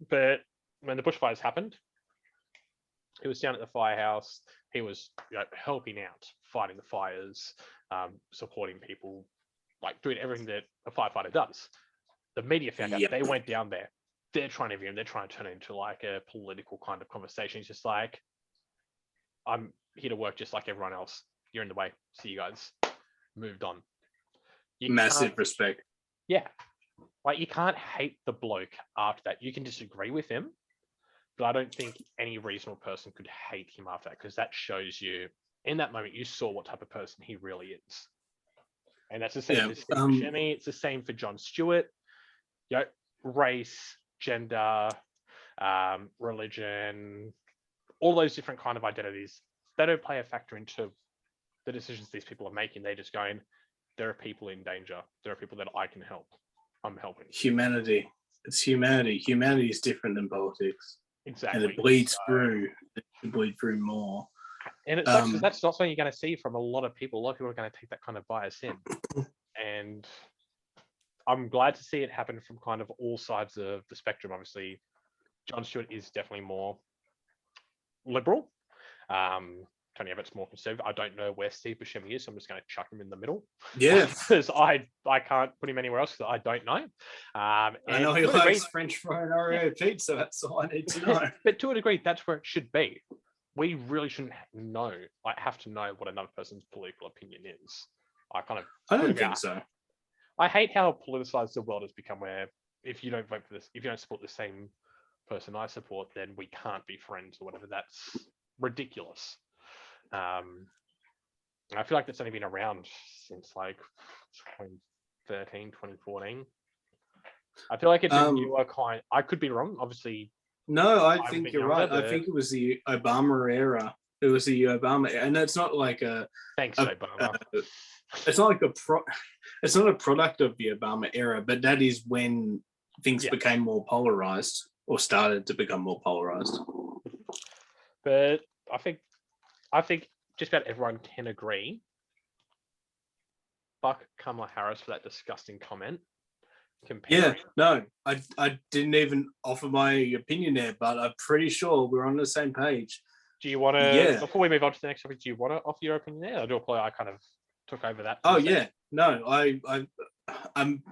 But when the bushfires happened, he was down at the firehouse. He was helping out, fighting the fires, supporting people, like doing everything that a firefighter does. The media found out. They went down there. They're trying to interview him. They're trying to turn it into like a political kind of conversation. He's just like, I'm here to work just like everyone else. You're in the way. See you guys. Moved on. Massive respect. Yeah. Like, you can't hate the bloke after that. You can disagree with him, but I don't think any reasonable person could hate him after that, because that shows you, in that moment, you saw what type of person he really is. And that's the same for Steve Buscemi. It's the same for Jon Stewart. Race, gender, religion, all those different kind of identities, they don't play a factor into the decisions these people are making. They're just going, there are people in danger. There are people that I can help. I'm helping. Humanity. It's humanity. Humanity is different than politics. Exactly. And it bleeds through. It can bleed through more. And it sucks because that's not something you're going to see from a lot of people. A lot of people are going to take that kind of bias in. And I'm glad to see it happen from kind of all sides of the spectrum. Obviously, Jon Stewart is definitely more liberal. Tony Abbott's more conservative. I don't know where Steve Buscemi is, so I'm just going to chuck him in the middle. Yeah. Because I can't put him anywhere else because I don't know. I know he likes French fry and Oreo pizza. That's all I need to know. But to a degree, that's where it should be. We really shouldn't have to know what another person's political opinion is. I don't think so. I hate how politicized the world has become, where if you don't vote for this, if you don't support the same person I support, then we can't be friends or whatever. That's ridiculous. I feel like that's only been around since like 2013, 2014. I feel like it's a newer kind. I could be wrong, obviously. No, I think you're right. I think it was the Obama era It was the Obama, and it's not like Thanks, a Obama. it's not like it's not a product of the Obama era, but that is when things became more polarized or started to become more polarized. But I think just about everyone can agree. Fuck Kamala Harris for that disgusting comment. Yeah, no, I didn't even offer my opinion there, but I'm pretty sure we're on the same page. Do you want to, Yeah. before we move on to the next topic, do you want to offer your opinion there? I do apologize, I kind of took over that. Oh yeah, no, I'm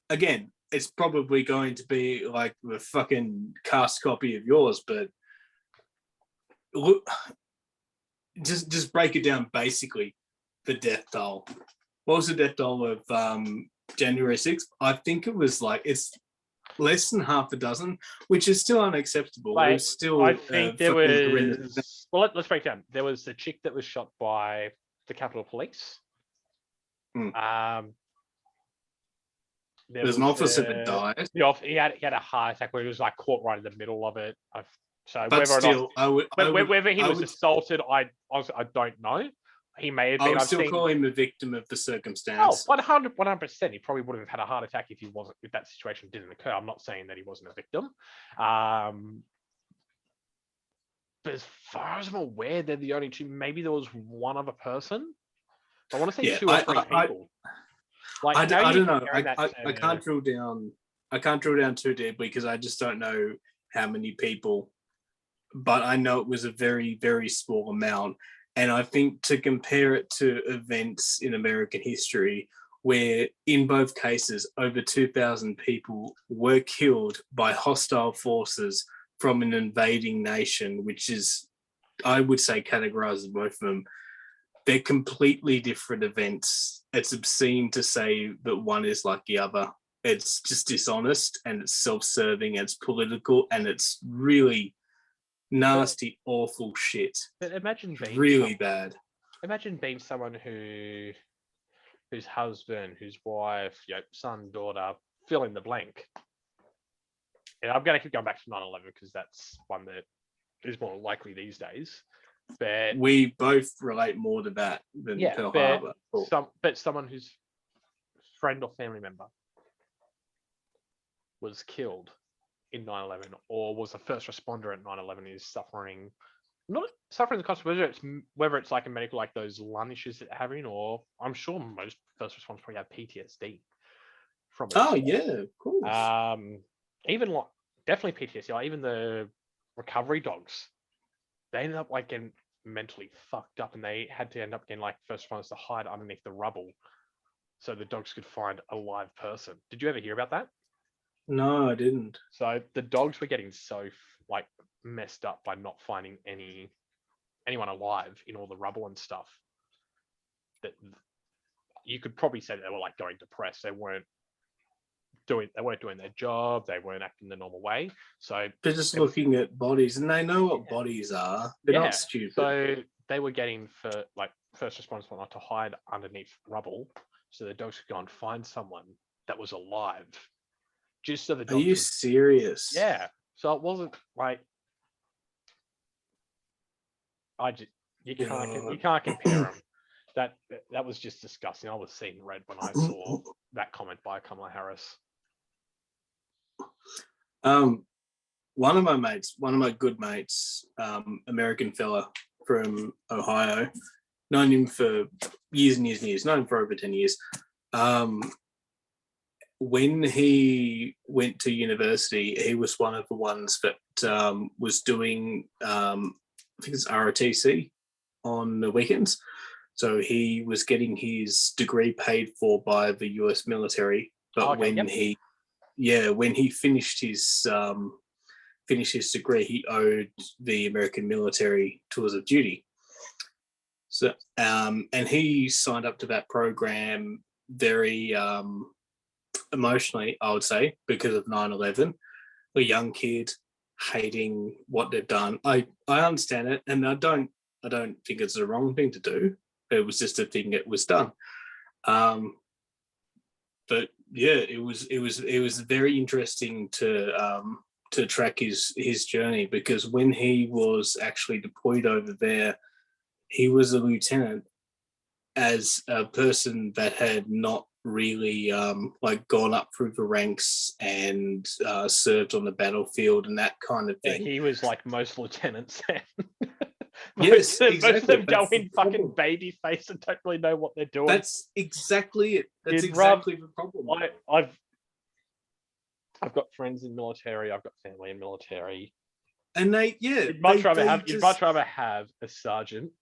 again, it's probably going to be like the fucking cast copy of yours, but look, just break it down basically. The death toll. What was the death toll of January 6th? I think it was like it's less than half a dozen, which is still unacceptable. Like, it was still I think there was. Well, let's break down. There was the chick that was shot by the Capitol Police. There's an officer that died. He had a heart attack where he was like caught right in the middle of it. So but whether still, or not, whether he was assaulted, I don't know. He may have been. I would still call him a victim of the circumstance. Oh, 100%. He probably would have had a heart attack if that situation didn't occur. I'm not saying that he wasn't a victim. But as far as I'm aware, they're the only two. Maybe there was one other person. I want to say 2 or 3 people. I don't know. I can't drill down. I can't drill down too deeply because I just don't know how many people. But I know it was a very, very small amount. And I think to compare it to events in American history, where in both cases over 2,000 people were killed by hostile forces from an invading nation, which is, I would say, categorized both of them. They're completely different events. It's obscene to say that one is like the other. It's just dishonest and it's self-serving and it's political and it's really nasty, awful shit. But imagine being really bad. Imagine being someone whose husband, whose wife, son, daughter, fill in the blank. And I'm going to keep going back to 9/11 because that's one that is more likely these days. But we both relate more to that than Pearl Harbor. But someone whose friend or family member was killed in 9/11 or was a first responder at 9/11 is not suffering the consequences, whether it's like a medical, like those lung issues that they're having, or I'm sure most first responders probably have PTSD from it. Oh yeah, of course. Even like definitely PTSD, like even the recovery dogs, they ended up like getting mentally fucked up and they had to end up getting like first responders to hide underneath the rubble so the dogs could find a live person. Did you ever hear about that? No, I didn't. So the dogs were getting so like messed up by not finding anyone alive in all the rubble and stuff that you could probably say they were like going depressed. They weren't doing their job. They weren't acting the normal way. So they're just looking at bodies and they know what bodies are. They're not stupid. So they were getting for like first responders whatnot to hide underneath rubble so the dogs could go and find someone that was alive. Just so the dogs. Are you serious? Yeah. So it wasn't like you can't compare them. That was just disgusting. I was seeing red when I saw that comment by Kamala Harris. One of my good mates, American fella from Ohio, known him for years and years and years, known him for over 10 years. When he went to university, he was one of the ones that was doing, I think it's ROTC on the weekends. So he was getting his degree paid for by the US military. But when he finished his degree, he owed the American military tours of duty. So and he signed up to that program very emotionally, I would say, because of 9/11. A young kid hating what they've done. I understand it, and I don't think it's the wrong thing to do. It was just a thing that was done. But yeah, it was very interesting to to track his journey, because when he was actually deployed over there, he was a lieutenant as a person that had not really like gone up through the ranks and served on the battlefield and that kind of Yeah, thing. he was like most lieutenants. Yes, most exactly. of them go That's the in fucking problem. baby face and don't really know what they're doing. That's exactly it. That's You'd exactly the problem. I've got friends in military. I've got family in military. And You'd much rather have a sergeant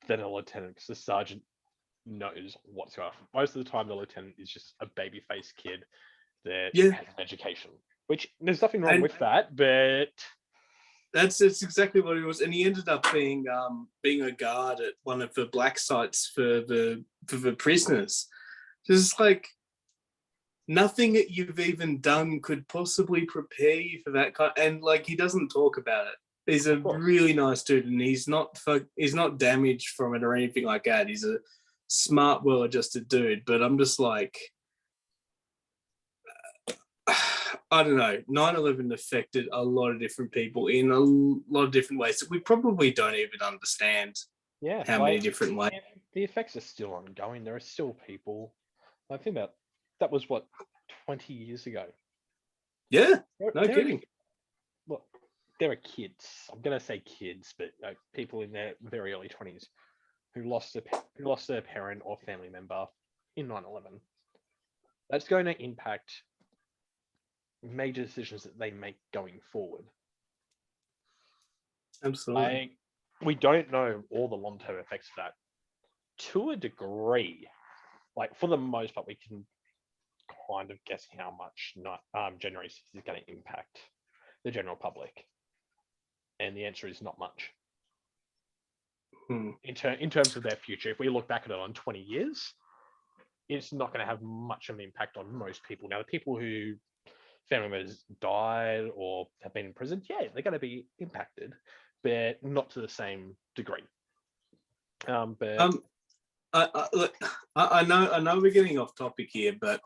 than a lieutenant, because the sergeant knows what's going on. Most of the time, the lieutenant is just a baby-faced kid that has an education, which there's nothing wrong with that, but that's exactly what he was. And he ended up being a guard at one of the black sites for the prisoners. Just like, nothing that you've even done could possibly prepare you for that kind. And like, he doesn't talk about it. He's a really nice dude, and he's not damaged from it or anything like that. He's a smart, well-adjusted dude. But I'm just like, I don't know. 9/11 affected a lot of different people in a lot of different ways that we probably don't even understand. Yeah, how many different ways. The effects are still ongoing. There are still people. I think that was what, 20 years ago. Yeah, no kidding. Look, there are kids. I'm gonna say kids, but people in their very early 20s who lost their parent or family member in 9/11. That's going to impact major decisions that they make going forward. Absolutely. We don't know all the long-term effects of that. To a degree, like for the most part, we can kind of guess how much January 6th is going to impact the general public. And the answer is not much. In terms of their future, if we look back at it on 20 years, it's not going to have much of an impact on most people. Now, the people who family members died or have been imprisoned, yeah, they're going to be impacted, but not to the same degree. I know we're getting off topic here, but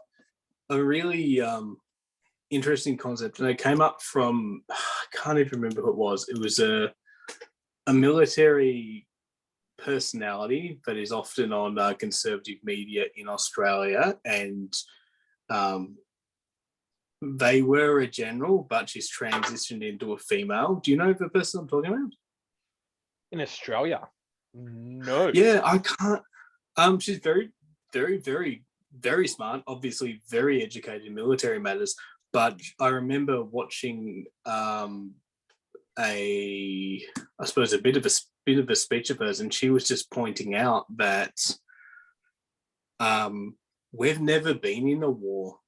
a really interesting concept, and it came up from, I can't even remember who it was. It was a military personality that is often on conservative media in Australia, and they were a general, but she's transitioned into a female. Do you know the person I'm talking about? In Australia? No. Yeah, I can't. She's very, very, very, very smart, obviously very educated in military matters. But I remember watching I suppose a bit of a speech of hers, and she was just pointing out that we've never been in a war.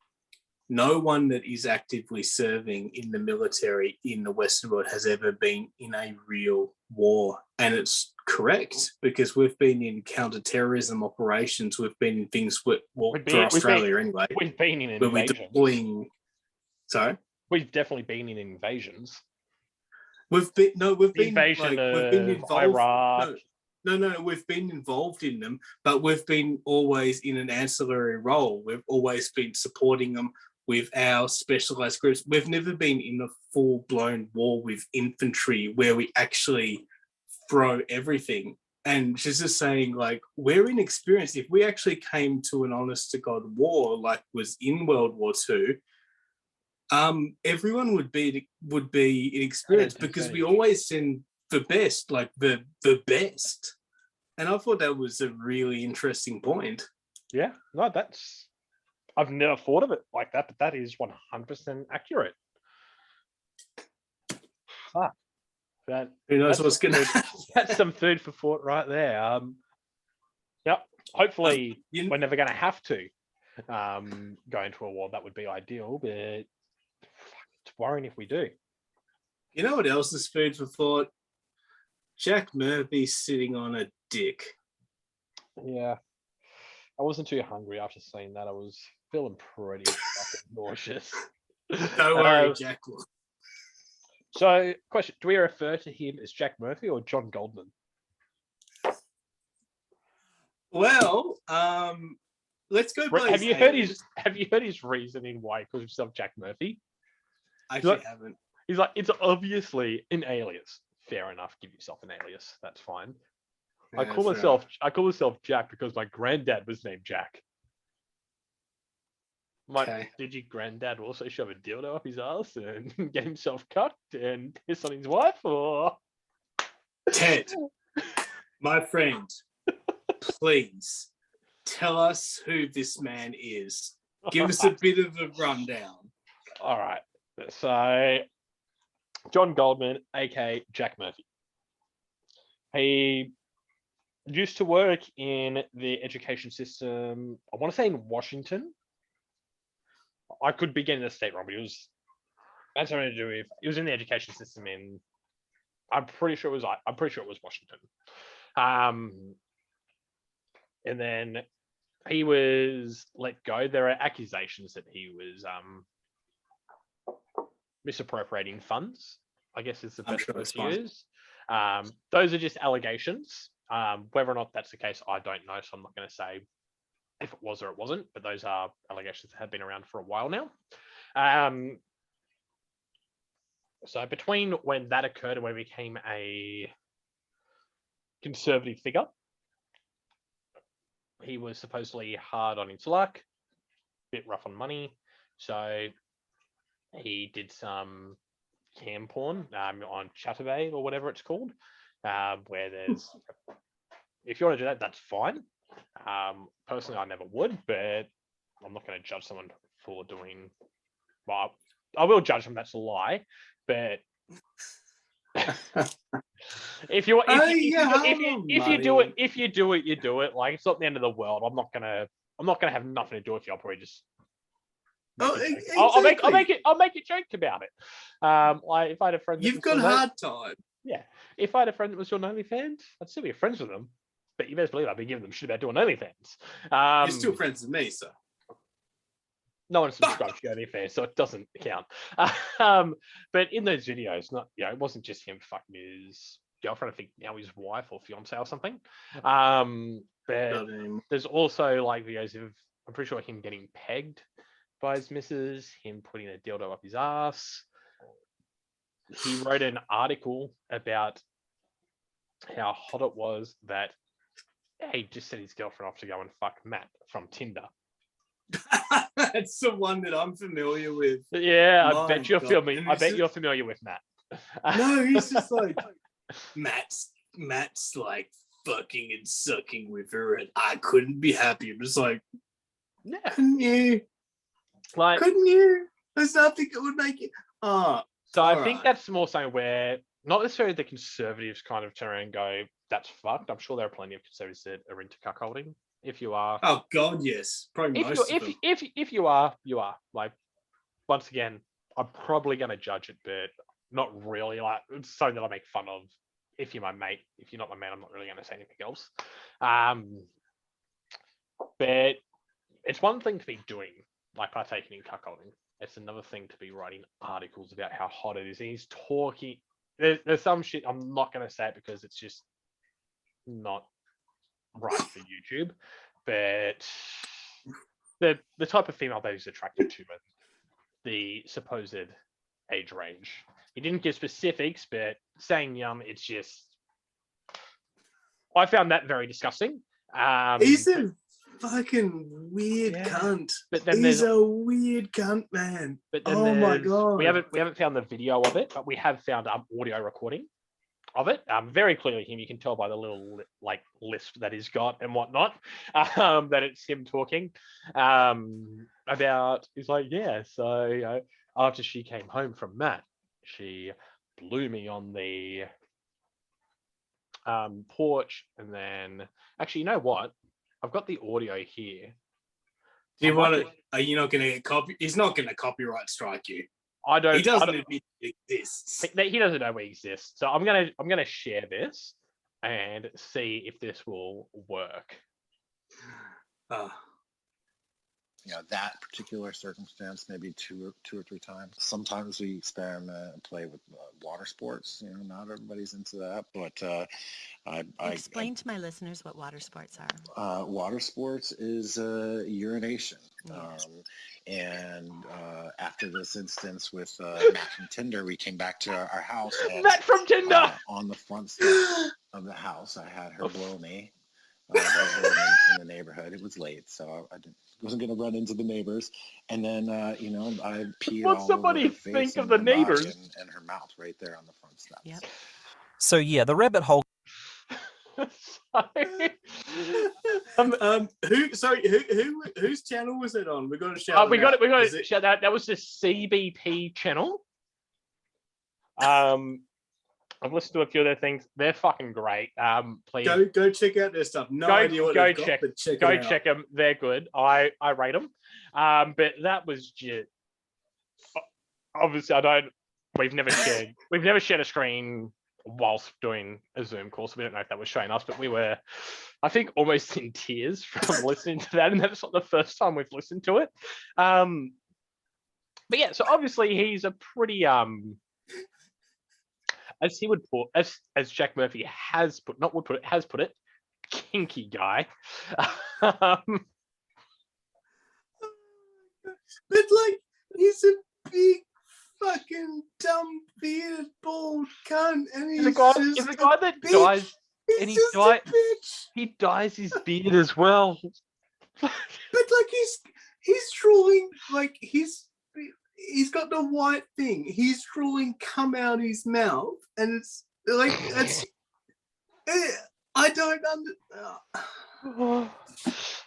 No one that is actively serving in the military in the Western world has ever been in a real war. And it's correct, because we've been in counter-terrorism operations. We've been in things for Australia anyway. We've been in invasions. Sorry? We've definitely been in invasions. We've been invasion of Iraq. No, we've been involved in them, but we've been always in an ancillary role. We've always been supporting them with our specialized groups. We've never been in a full-blown war with infantry where we actually throw everything. And she's just saying, like, we're inexperienced. If we actually came to an honest-to-God war, like was in World War II, everyone would be inexperienced, because we always send the best, like the best. And I thought that was a really interesting point. Yeah, no, I've never thought of it like that, but that is 100% accurate. Who knows what's going to happen? That's some food for thought right there. Yep. Hopefully, we're never going to have to go into a war. That would be ideal, but it's worrying if we do. You know what else is food for thought? Jack Murphy sitting on a dick. Yeah. I wasn't too hungry after seeing that. I was feeling pretty fucking nauseous. Don't worry, Jack. So, question: do we refer to him as Jack Murphy or John Goldman? Well, let's go by Have you heard his reasoning why he calls himself Jack Murphy? I actually haven't. He's like, it's obviously an alias. Fair enough. Give yourself an alias. That's fine. Yeah, I call myself Jack because my granddad was named Jack. Okay. Did your granddad also shove a dildo up his ass and get himself cucked and piss on his wife? Or Ted, my friend, please tell us who this man is. Give us a bit of a rundown. All right. So, John Goldman, aka Jack Murphy. He used to work in the education system, I want to say in Washington. I could be getting the state wrong, but it had something to do with, it was in the education system in, I'm pretty sure it was Washington. And then he was let go. There are accusations that he was misappropriating funds, I guess is the best word to use. Those are just allegations. Whether or not that's the case, I don't know. So I'm not going to say if it was or it wasn't, but those are allegations that have been around for a while now. So between when that occurred and when he became a conservative figure, he was supposedly hard on his luck, a bit rough on money. So he did some cam porn on Chatterbait or whatever it's called, where there's, if you want to do that, that's fine. Personally, I never would, but I'm not going to judge someone for doing, well, I will judge them, that's a lie, but if you do it, you do it. Like, it's not the end of the world. I'm not gonna have nothing to do with you. I'll probably just I'll make a joke about it. Like, if I had a friend, you've got a hard time. Yeah, if I had a friend that was doing OnlyFans, I'd still be friends with them. But you best believe I'd be giving them shit about doing OnlyFans. You're still friends with me, so. No one subscribed to OnlyFans, so it doesn't count. But in those videos, it wasn't just him fucking his girlfriend, I think now his wife or fiance or something. But there's also like videos of, I'm pretty sure, him getting pegged by his missus, him putting a dildo up his ass. He wrote an article about how hot it was that he just sent his girlfriend off to go and fuck Matt from Tinder. That's the one that I'm familiar with. Yeah, I bet you're familiar with Matt. No, he's just like, Matt's like fucking and sucking with her, and I couldn't be happier. Just like, yeah, couldn't you? Like, couldn't you? There's nothing that would make it. So I think that's more something where not necessarily the conservatives kind of turn around and go, "That's fucked." I'm sure there are plenty of conservatives that are into cuckolding. If you are, oh god, yes, probably most of them. If you are, you are. Like, once again, I'm probably going to judge it, but not really. Like, it's something that I make fun of. If you're my mate, if you're not my mate, I'm not really going to say anything else. But it's one thing to be doing, like, partaking in cuckolding. It's another thing to be writing articles about how hot it is. And he's talking. There's some shit. I'm not going to say it because it's just not right for YouTube. But the type of female that he's attracted to and the supposed age range. He didn't give specifics, but saying young, it's just, I found that very disgusting. He's a fucking weird cunt. But then he's a weird cunt, man. But then my god, we haven't found the video of it, but we have found audio recording of it. Very clearly him. You can tell by the little like lisp that he's got and whatnot, that it's him talking about. He's like, yeah. So after she came home from Matt, she blew me on the porch, and then actually, you know what? I've got the audio here. Do you want to? Are you not going to get copy? He's not going to copyright strike you. I don't. He doesn't admit it exists. He doesn't know we exist. So I'm gonna share this and see if this will work. that particular circumstance, maybe two or three times. Sometimes we experiment and play with water sports. Not everybody's into that, but Explain to my listeners what water sports are. Water sports is urination. Yes. And after this instance with Matt from Tinder, we came back to our house. And, Matt from Tinder! On the front steps of the house, I had her blow me. Right there in the neighborhood. It was late, so I wasn't going to run into the neighbors. And then, I peed What's all somebody over her face think of and the her mug neighbors? and her mouth right there on the front steps. Yep. So yeah, the rabbit hole. Whose channel was it on? We got to shout. We got to shout out. That was the CBP channel. I've listened to a few of their things. They're fucking great. Please go check out their stuff. No idea what they've got, but check them. They're good. I rate them. But that was just obviously we've never shared a screen whilst doing a Zoom call, so we don't know if that was showing us, but we were, I think, almost in tears from listening to that, and that's not the first time we've listened to it. But yeah, so obviously he's a pretty as he would put, as Jack Murphy has put, not would put it, has put it, kinky guy. But like, he's a big fucking dumb bearded bald cunt, and he's a guy that bitch. dies, and he dyes his beard as well. But like, he's drawing, like, he's got the white thing. He's drawing come out his mouth, and it's like, I don't under.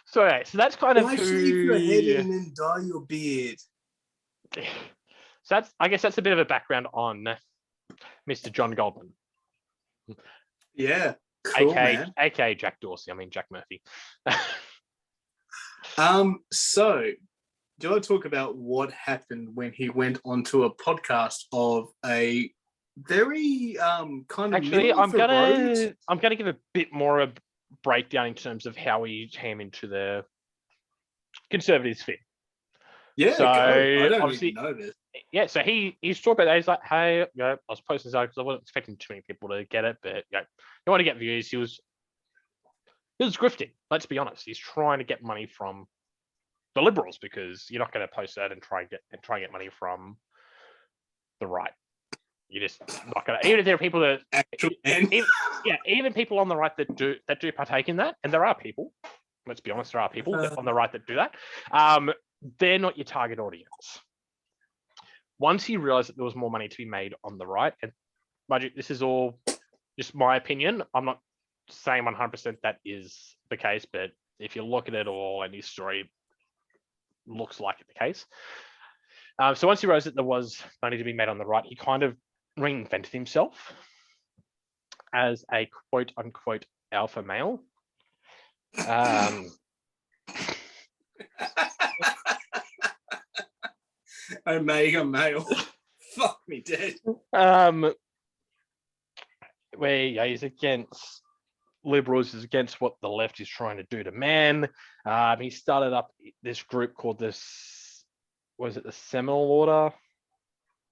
So that's kind of why shave your head and then dye your beard. So I guess that's a bit of a background on Mr. John Goldman. Yeah, cool, aka Jack Dorsey. I mean Jack Murphy. So do you want to talk about what happened when he went onto a podcast of a very kind of actually I'm gonna give a bit more of a breakdown in terms of how he came into the conservative sphere. Yeah, so I don't even know this. Yeah, so he's talking about that. He's like, hey, I was posting this because I wasn't expecting too many people to get it, but you want to get views. He was grifting. Let's be honest. He's trying to get money from the Liberals, because you're not going to post that and try and get money from the right. You're just not going to. Even if there are people that even people on the right that do partake in that, and there are people. Let's be honest, there are people on the right that do that. They're not your target audience. Once he realized that there was more money to be made on the right, and this is all just my opinion. I'm not saying 100% that is the case, but if you look at it all, and his story looks like it's the case. So once he realized that there was money to be made on the right, he kind of reinvented himself as a quote unquote alpha male. Omega male. Fuck me dead. Where he's against Liberals, is against what the left is trying to do to man. He started up this group called the Seminole Order?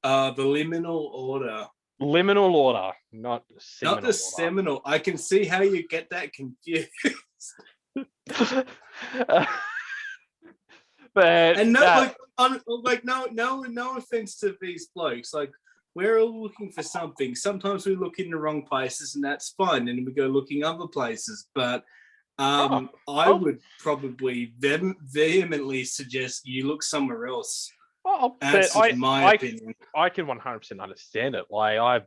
The Liminal Order. Liminal Order, not the order. Seminole. I can see how you get that confused. But and no offense to these blokes, like, we're all looking for something. Sometimes we look in the wrong places, and that's fine, and we go looking other places. But I would probably vehemently suggest you look somewhere else. Well, that's my opinion. I can 100% understand it. Like,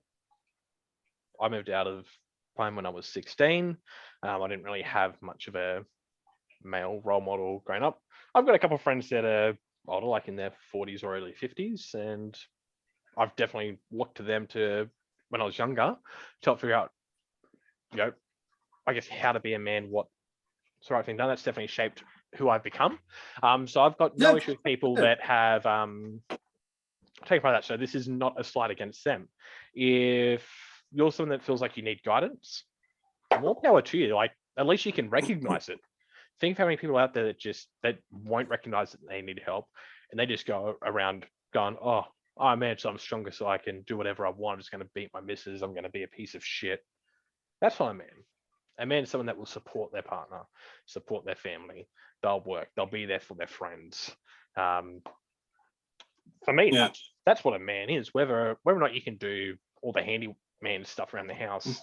I moved out of home when I was 16. I didn't really have much of a male role model growing up. I've got a couple of friends that are older, like in their 40s or early 50s, and I've definitely looked to them when I was younger, to help figure out, I guess, how to be a man, what's the right thing done. That's definitely shaped who I've become. So I've got no issue with people that have taken part of that. So this is not a slight against them. If you're someone that feels like you need guidance, more power to you. Like, at least you can recognize it. think of how many people out there that won't recognize that they need help, and they just go around going, oh, man, so I'm stronger, so I can do whatever I want. I'm just going to beat my missus. I'm going to be a piece of shit. That's not a man. A man is someone that will support their partner, support their family. They'll work. They'll be there for their friends. For me, that's what a man is. Whether or not you can do all the handyman stuff around the house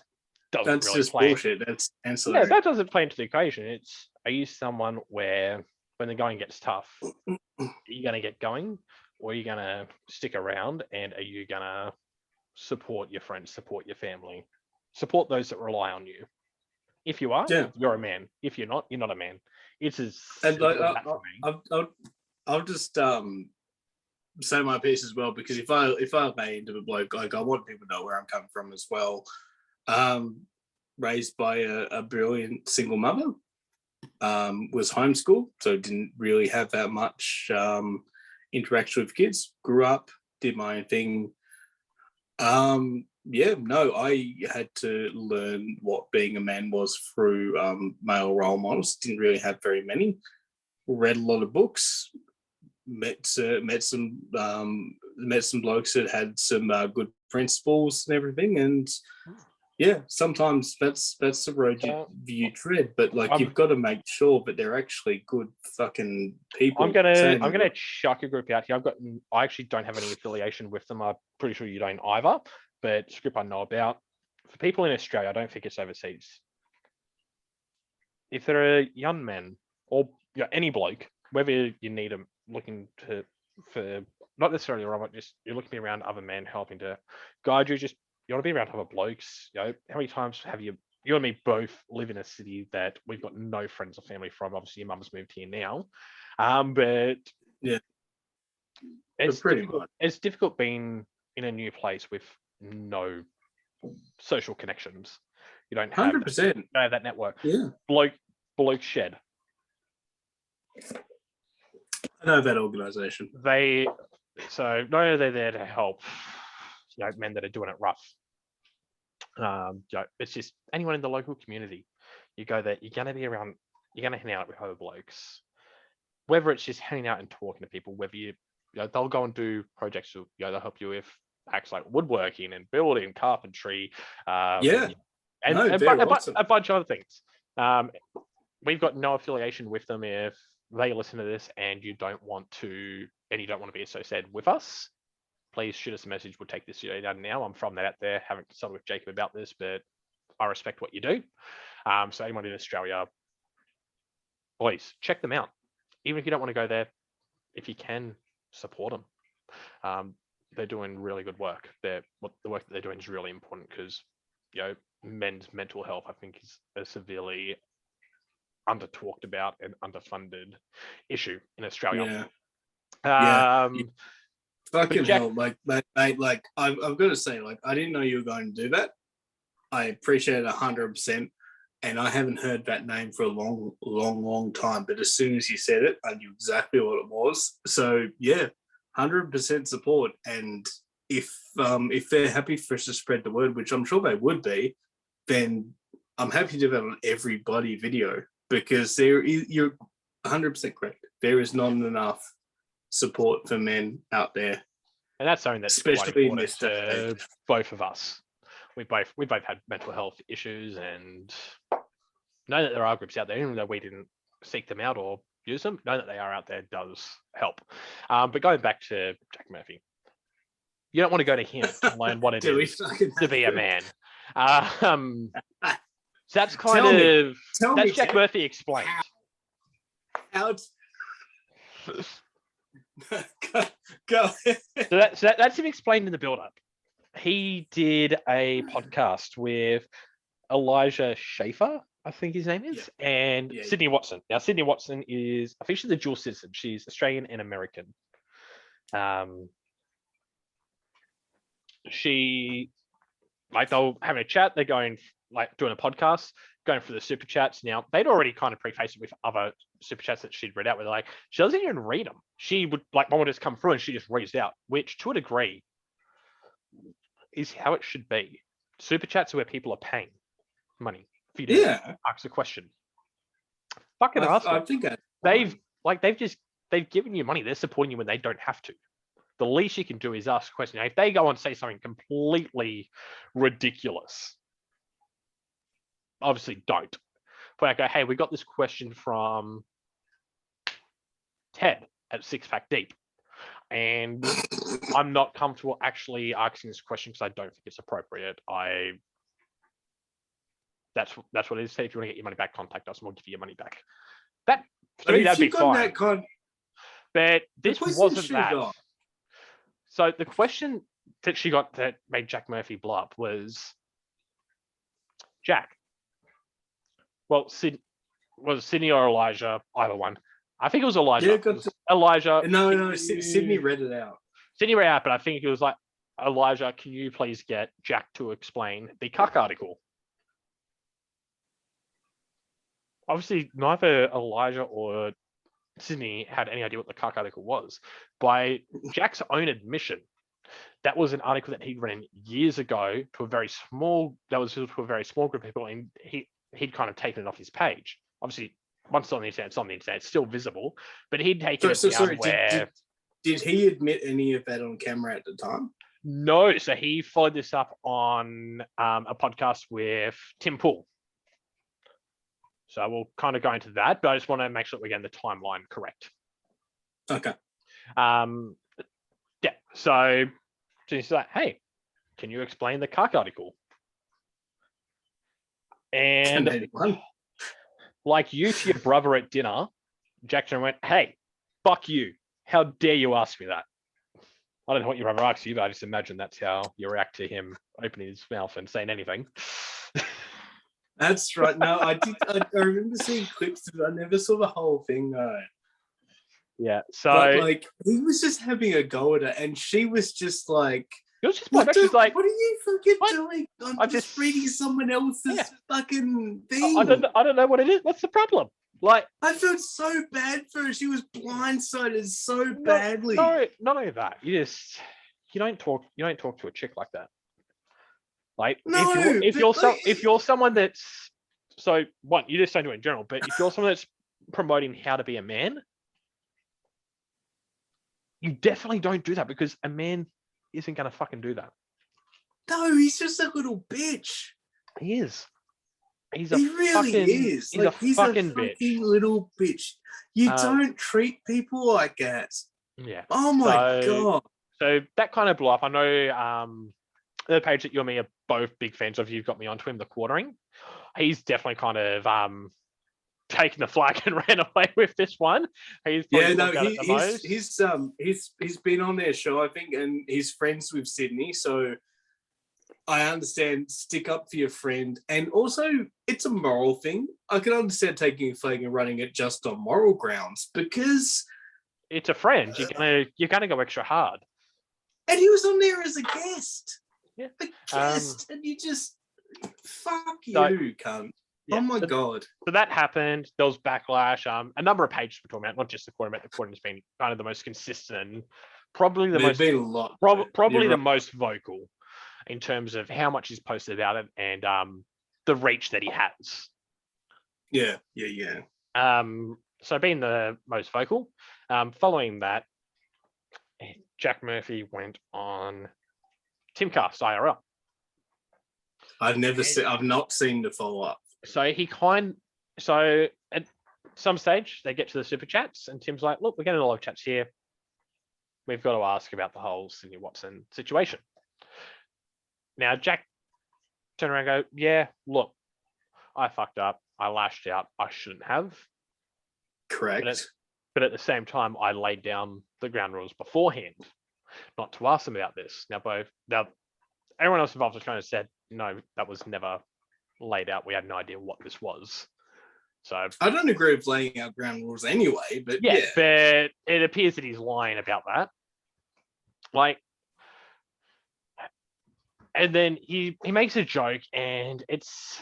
doesn't That's really just play. bullshit. That's ancillary. Yeah, that doesn't play into the equation. It's, are you someone where when the going gets tough, are you going to get going, or are you going to stick around, and are you going to support your friends, support your family, support those that rely on you? If you are, you're a man. If you're not a man. It's as simple as that for me. I'll just say my piece as well, because if I lay into a bloke, like, I want people to know where I'm coming from as well. Raised by a brilliant single mother, was homeschooled, so didn't really have that much interaction with kids. Grew up, did my own thing. I had to learn what being a man was through male role models. Didn't really have very many. Read a lot of books. Met some blokes that had some good principles and everything, and sometimes that's the road you tread. But like, you've got to make sure that they're actually good fucking people. I'm gonna chuck a group out here. I actually don't have any affiliation with them. I'm pretty sure you don't either. But it's a group I know about. For people in Australia, I don't think it's overseas. If they're a young man or any bloke, whether you need them looking for not necessarily wrong, just you're looking to be around other men helping to guide you. Just you want to be around other blokes. How many times have you and me both live in a city that we've got no friends or family from? Obviously, your mum's moved here now, but it's difficult being in a new place with no social connections. You don't have 100%. that network. Yeah, bloke shed. I know that organisation. So not only are they there to help, men that are doing it rough. It's just anyone in the local community. You go there, you're gonna be around. You're gonna hang out with other blokes. Whether it's just hanging out and talking to people, whether they'll go and do projects. They'll help you with acts like woodworking and building, carpentry. And a bunch of other things. We've got no affiliation with them. If they listen to this and you don't want to be associated with us, please shoot us a message. We'll take this video down now. I'm from that out there. Haven't consulted with Jacob about this, but I respect what you do. So anyone in Australia, please check them out. Even if you don't want to go there, if you can, support them. They're doing really good work. The work that they're doing is really important, because men's mental health, I think, is a severely under talked about and underfunded issue in Australia. Fucking hell, like, mate, like, I've got to say, like, I didn't know you were going to do that. I appreciate it 100%, and I haven't heard that name for a long time. But as soon as you said it, I knew exactly what it was. So 100% support. And if they're happy for us to spread the word, which I'm sure they would be, then I'm happy to do that on every bloody video, because you're 100% correct. There is not enough support for men out there, and that's something that's especially in this to both of us. We both had mental health issues, and know that there are groups out there, even though we didn't seek them out or use them. Know that they are out there does help. But going back to Jack Murphy, you don't want to go to him to learn what it is to be a man. So that's that's Jack Murphy explained. Go. So that's him explained in the build-up. He did a podcast with Elijah Schaefer, I think his name is, and Sydney Watson. Now, Sydney Watson is, I think she's a dual citizen. She's Australian and American. They're having a chat. They're doing a podcast, going through the super chats. Now, they'd already kind of prefaced it with other super chats that she'd read out, where she doesn't even read them. She would, one would just come through and she just reads out, which to a degree is how it should be. Super chats are where people are paying money for you to ask a question. Fucking ask I them. think that's They've given you money. They're supporting you when they don't have to. The least you can do is ask a question. If they go and say something completely ridiculous, obviously don't. But I go, hey, we got this question from Ted at Six Pack Deep, and I'm not comfortable actually asking this question because I don't think it's appropriate. That's what it is. Say if you want to get your money back, contact us and we'll give you your money back. That to me, that'd be fine. But this wasn't that. So the question that she got that made Jack Murphy blow up was, Jack, well, was Sydney or Elijah, either one. I think it was Elijah. Yeah, Elijah. No, Sydney read it out. Sydney read it out, but I think it was like, Elijah, can you please get Jack to explain the cuck article? Obviously, neither Elijah or Sydney had any idea what the cuck article was. By Jack's own admission, that was an article that he'd written years ago to a very small group of people, and he'd kind of taken it off his page. Obviously, once it's on the internet, it's still visible, but he'd taken it down where... Did he admit any of that on camera at the time? No, so he followed this up on a podcast with Tim Pool. So we'll kind of go into that, but I just want to make sure we're getting the timeline correct. Okay. Yeah, so he's like, hey, can you explain the cuck article? And like you to your brother at dinner, Jackson went, hey, fuck you. How dare you ask me that? I don't know what your brother asked you, but I just imagine that's how you react to him opening his mouth and saying anything. That's right. No, I remember seeing clips of it. I never saw the whole thing though. Yeah. So but, like he was just having a go at it, and she was just like, it was just what she's like, what are you fucking doing? I'm just reading someone else's fucking thing. I don't know what it is. What's the problem? Like, I felt so bad for her. She was blindsided so badly. No, not only that. You don't talk to a chick like that. Like, no, if you're someone that's you just don't do it in general, but if you're someone that's promoting how to be a man, you definitely don't do that, because a man isn't gonna fucking do that. No, he's just a little bitch. He is. He really is. He's a fucking bitch. Little bitch. You don't treat people like that. Yeah. Oh my god. So that kind of blew up. I know the page that you and me are both big fans of. You've got me onto him, the Quartering. He's definitely kind of taken the flag and ran away with this one. He's been on their show, I think, and he's friends with Sydney. So I understand, stick up for your friend, and also it's a moral thing. I can understand taking a flag and running it just on moral grounds, because it's a friend. You're gonna go extra hard. And he was on there as a guest. Yeah, a guest, and you just fuck you, cunt. Yeah, oh my god. So that happened. There was backlash. A number of pages were talking about, not just the Quartering, but the Quartering's been kind of the most consistent, probably the most the most vocal in terms of how much he's posted about it and the reach that he has. Yeah. So being the most vocal, following that, Jack Murphy went on Timcast IRL. I've not seen the follow up. So at some stage they get to the super chats, and Tim's like, "Look, we're getting a lot of chats here. We've got to ask about the whole Sydney Watson situation." Now Jack turned around and go, "Yeah, look, I fucked up. I lashed out. I shouldn't have. Correct. But at the same time, I laid down the ground rules beforehand, not to ask them about this." Now everyone else involved was kind of said, "No, that was never laid out. We had no idea what this was." So I don't agree with laying out ground rules anyway, but yeah. But it appears that he's lying about that. Like, and then he makes a joke, and it's,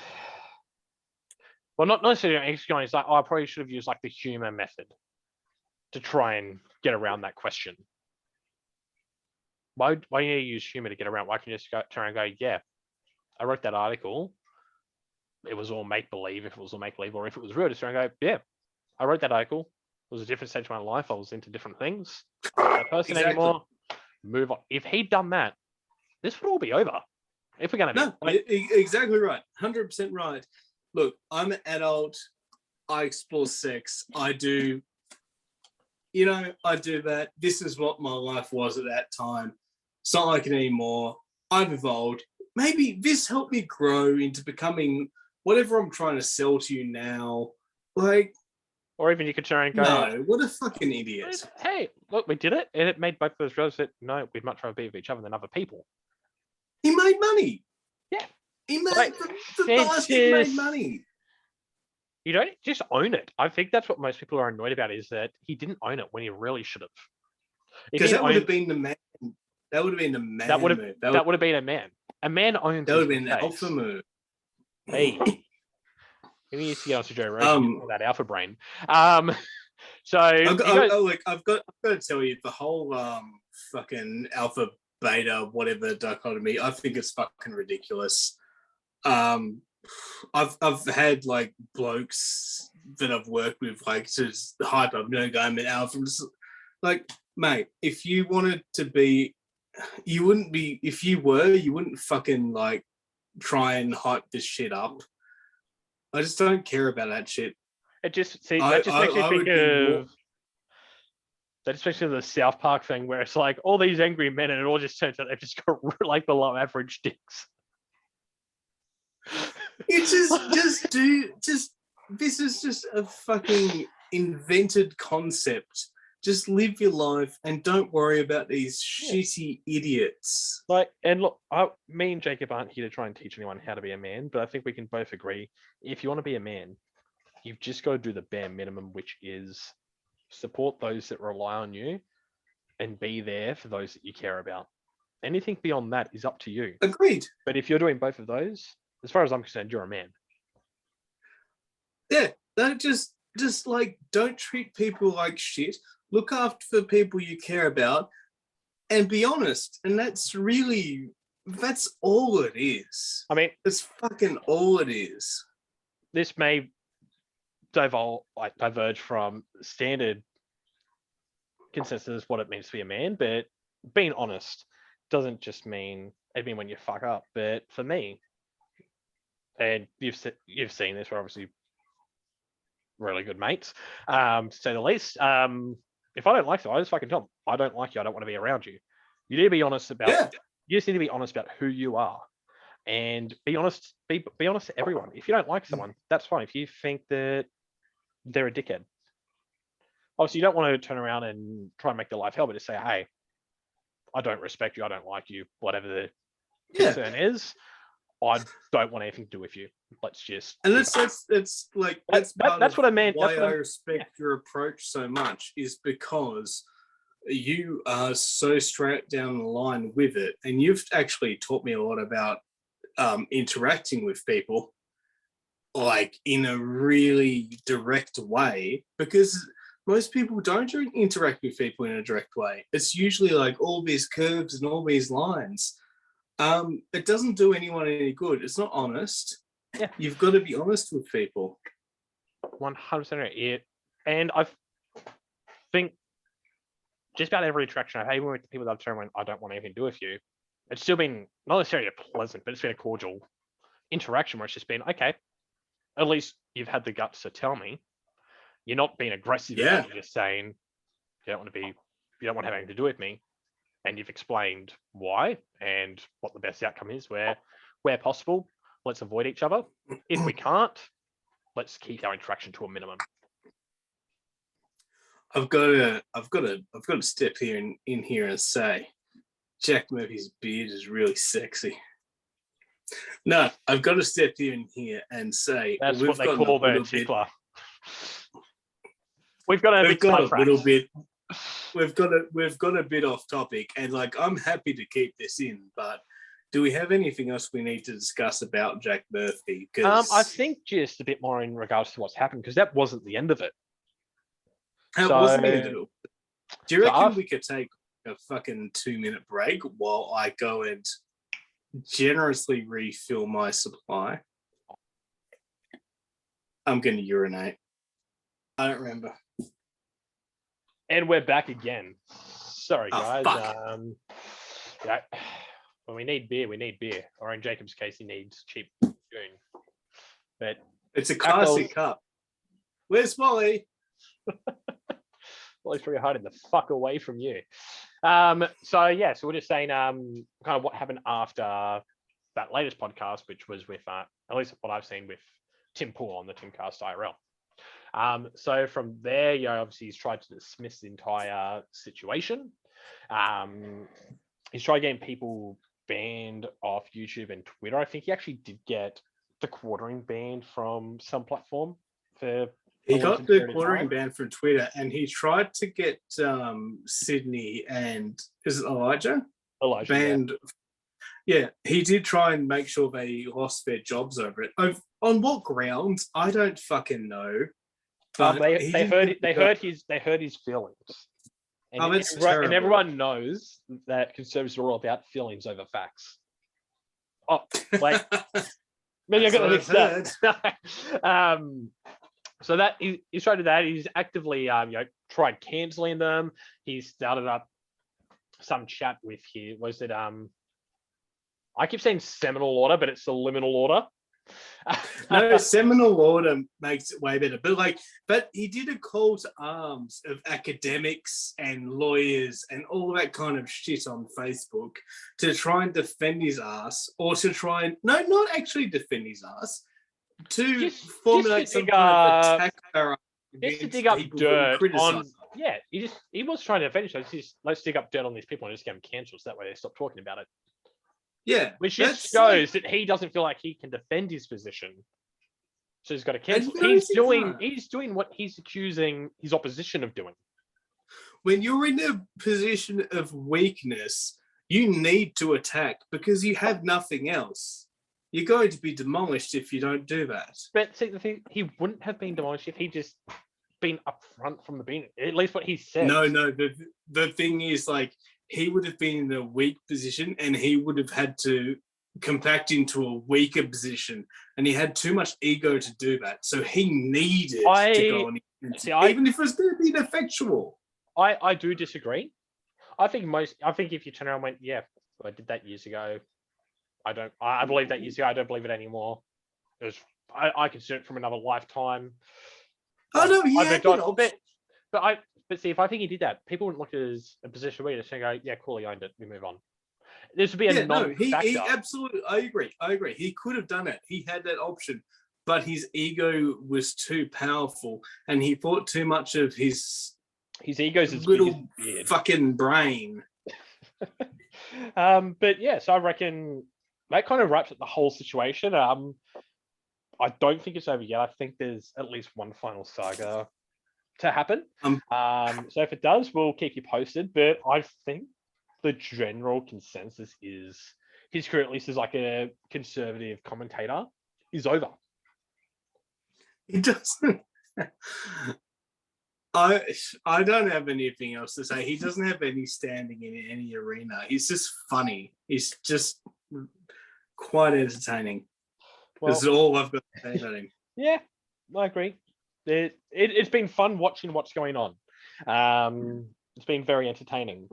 well, not necessarily. He's like, "Oh, I probably should have used like the humor method to try and get around that question." Why do you use humor to get around? Why can you just turn and go, "Yeah, I wrote that article. It was all make believe." If it was all make believe, or if it was real, just turn and go, "Yeah, I wrote that article. It was a different stage of my life. I was into different things. I'm not that person anymore. Move on. If he'd done that, this would all be over. If we're going to be... No, exactly right. 100% right. Look, I'm an adult. I explore sex. I do that. This is what my life was at that time. It's not like it anymore. I've evolved. Maybe this helped me grow into becoming whatever I'm trying to sell to you now. Like, or even you could try and go, no, what a fucking idiot. Hey, look, we did it. And it made both of those realize that, no, we'd much rather be with each other than other people. He made money. Yeah. He made, the bastard made money. You don't just own it. I think that's what most people are annoyed about, is that he didn't own it when he really should have. Because that would have been the man. That would have been the man. That would have been a man. A man owns. That would have been an alpha move. Hey, maybe you to get on to Joe Rogan that alpha brain. So I've got to tell you, the whole fucking alpha beta whatever dichotomy, I think it's fucking ridiculous. I've had like blokes that I've worked with like just hype up, going alpha. Like, mate, if you wanted to be, you wouldn't be. If you were, you wouldn't fucking like try and hype this shit up. I just don't care about that shit. It just makes me think of. That just makes me the South Park thing where it's like all these angry men, and it all just turns out they've just got like below average dicks. It's this is just a fucking invented concept. Just live your life and don't worry about these shitty idiots. Like, and look, me and Jacob aren't here to try and teach anyone how to be a man, but I think we can both agree, if you want to be a man, you've just got to do the bare minimum, which is support those that rely on you and be there for those that you care about. Anything beyond that is up to you. Agreed. But if you're doing both of those, as far as I'm concerned, you're a man. Yeah, that just like, don't treat people like shit. Look after the people you care about and be honest. And that's all it is. I mean, it's fucking all it is. This may diverge from standard consensus what it means to be a man, but being honest doesn't just mean, when you fuck up. But for me, and you've seen this, we're obviously really good mates, to say the least. If I don't like them, I just fucking tell them, I don't like you, I don't want to be around you. You need to be honest about you just need to be honest about who you are. And be honest to everyone. If you don't like someone, that's fine. If you think that they're a dickhead, obviously you don't want to turn around and try and make their life hell, but just say, hey, I don't respect you, I don't like you, whatever the concern is. I don't want anything to do with you. Let's just. And that's what I meant. Why I respect your approach so much is because you are so straight down the line with it, and you've actually taught me a lot about interacting with people, like in a really direct way, because most people don't interact with people in a direct way. It's usually like all these curves and all these lines. It doesn't do anyone any good. It's not honest. Yeah. You've got to be honest with people. 100%. And I think just about every interaction I've had, even with people that I've turned when I don't want anything to do with you, it's still been not necessarily pleasant, but it's been a cordial interaction where it's just been, okay, at least you've had the guts to tell me. You're not being aggressive. You're just saying you don't want to have anything to do with me. And you've explained why and what the best outcome is. Where possible, let's avoid each other. If we can't, let's keep our interaction to a minimum. I've got to step in here and say, Jack Murphy's beard is really sexy. No, I've got to step in here and say that's what they call the tickler. We've got a little bit. We've got a bit off topic, and like I'm happy to keep this in, but do we have anything else we need to discuss about Jack Murphy? I think just a bit more in regards to what's happened, because that wasn't the end of it. It wasn't the end of it. Do you reckon we could take a fucking 2-minute break while I go and generously refill my supply? I'm going to urinate. I don't remember. And we're back again. Sorry, Oh, guys. fuck. Yeah, when we need beer, we need beer. Or in Jacob's case, he needs cheap June. But It's a classic cup. Where's Molly? Well, he's pretty hiding the fuck away from you. So we're just saying kind of what happened after that latest podcast, which was with at least what I've seen with Tim Pool on the Timcast IRL. So from there, obviously he's tried to dismiss the entire situation. He's tried getting people banned off YouTube and Twitter. I think he actually did get the quartering banned from some platform for. He got the quartering banned from Twitter, and he tried to get Sydney and is it Elijah banned. Yeah, he did try and make sure they lost their jobs over it. On what grounds? I don't fucking know. But they heard his feelings. And everyone knows that conservatives are all about feelings over facts. Oh, wait. Maybe I got that mixed up. So that he's tried to do that. He's actively tried canceling them. He started up some chat with here. Was it I keep saying seminal order, but it's the liminal order. No, seminal order makes it way better. But he did a call to arms of academics and lawyers and all that kind of shit on Facebook to try and defend his ass, or to try and not actually defend his ass, to formulate some kind of attack. Just to dig up dirt on. Yeah, he was trying to defend himself. Let's dig up dirt on these people and just get them cancelled, so that way they stop talking about it. Yeah, which just shows that he doesn't feel like he can defend his position, so he's got to cancel. He's doing what he's accusing his opposition of doing. When you're in a position of weakness, you need to attack because you have nothing else. You're going to be demolished if you don't do that. But see, the thing, he wouldn't have been demolished if he just been upfront from the beginning. At least what he said. No. The thing is, he would have been in a weak position, and he would have had to compact into a weaker position, and he had too much ego to do that. So he needed to go on, even if it was going to be ineffectual. I do disagree. I think if you turn around and went, yeah, I did that years ago. I believe that years ago. I don't believe it anymore. It was I consider it from another lifetime. Oh no, yeah, but see, if I think he did that, people wouldn't look at it as a position where you're just going to go, yeah, cool, he owned it, we move on. This would be a non-factor. He absolutely, I agree. He could have done it. He had that option, but his ego was too powerful, and he thought too much of his ego's as little fucking brain. But yeah, so I reckon that kind of wraps up the whole situation. I don't think it's over yet. I think there's at least one final saga to happen. So if it does, we'll keep you posted. But I think the general consensus is his career, at least as like a conservative commentator, is over. He doesn't. I don't have anything else to say. He doesn't have any standing in any arena. He's just funny. He's just quite entertaining. That's all I've got to say about him. Yeah, I agree. It's been fun watching what's going on. It's been very entertaining.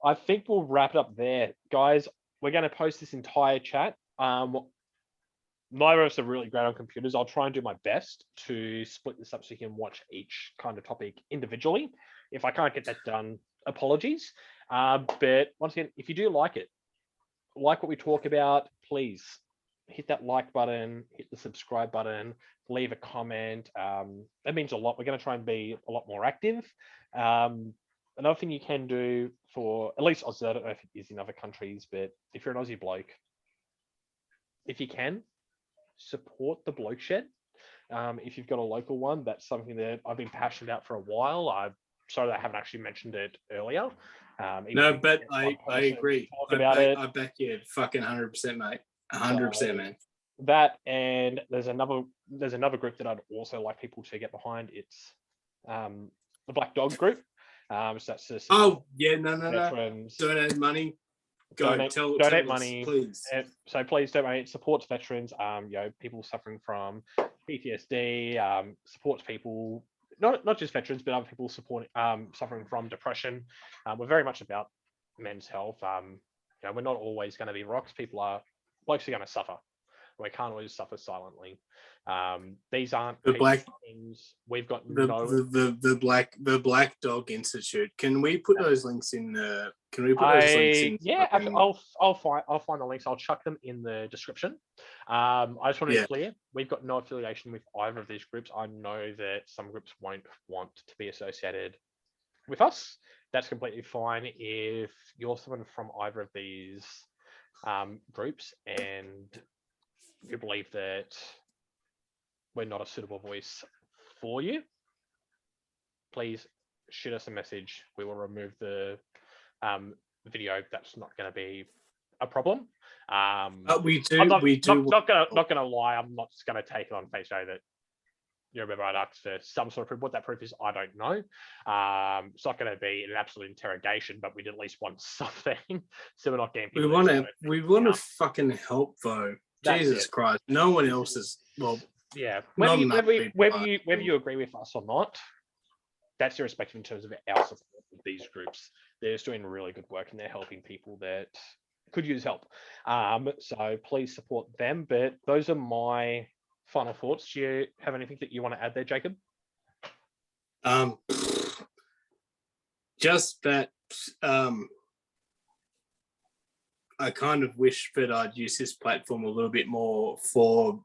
I think we'll wrap it up there. Guys, we're going to post this entire chat. Neither of us are really great on computers. I'll try and do my best to split this up so you can watch each kind of topic individually. If I can't get that done, apologies. But once again, if you do like it, like what we talk about, please hit that like button, hit the subscribe button, leave a comment. That means a lot. We're going to try and be a lot more active. Another thing you can do for, at least Aussie, I don't know if it is in other countries, but if you're an Aussie bloke, if you can, support the Bloke Shed. If you've got a local one, that's something that I've been passionate about for a while. I'm sorry that I haven't actually mentioned it earlier. No, but I agree. I back you fucking 100%, mate. 100%, man. That, and there's another group that I'd also like people to get behind. It's the Black Dog group. So that's just no. Donate money. Donate money, please. So please donate. Supports veterans. People suffering from PTSD. Supports people not just veterans, but other people supporting suffering from depression. We're very much about men's health. We're not always going to be rocks. Blokes are going to suffer. We can't always suffer silently. These aren't things we've got the Black Dog Institute. Can we put those links in? Can we put those links in? Yeah, I'll find the links. I'll chuck them in the description. I just want to be clear. We've got no affiliation with either of these groups. I know that some groups won't want to be associated with us. That's completely fine. If you're someone from either of these groups and you believe that we're not a suitable voice for you, please shoot us a message. We will remove the video. That's not going to be a problem. We do. Not gonna lie. I'm not just going to take it on face value that you remember I'd asked for some sort of proof. What that proof is, I don't know. It's not going to be an absolute interrogation, but we'd at least want something. So we're not getting. We want to fucking help though. Jesus Christ! No one else is. Well, yeah. Whether you agree with us or not, that's irrespective in terms of our support of these groups. They're just doing really good work and they're helping people that could use help. So please support them. But those are my final thoughts. Do you have anything that you want to add there, Jacob? Just that I kind of wish that I'd use this platform a little bit more for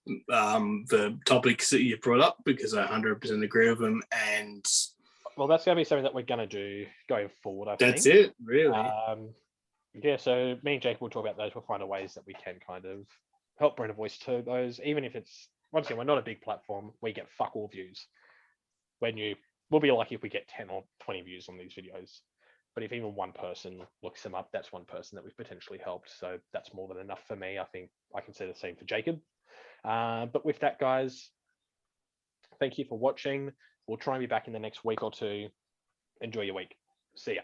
the topics that you brought up, because I 100% agree with them. And well, that's going to be something that we're going to do going forward, I think. That's it, really. Yeah, so me and Jacob will talk about those. We'll find a ways that we can kind of help bring a voice to those, even if it's, once again, we're not a big platform. We get fuck all views. We'll be lucky if we get 10 or 20 views on these videos. But if even one person looks them up, that's one person that we've potentially helped. So that's more than enough for me. I think I can say the same for Jacob. But with that, guys, thank you for watching. We'll try and be back in the next week or two. Enjoy your week. See ya.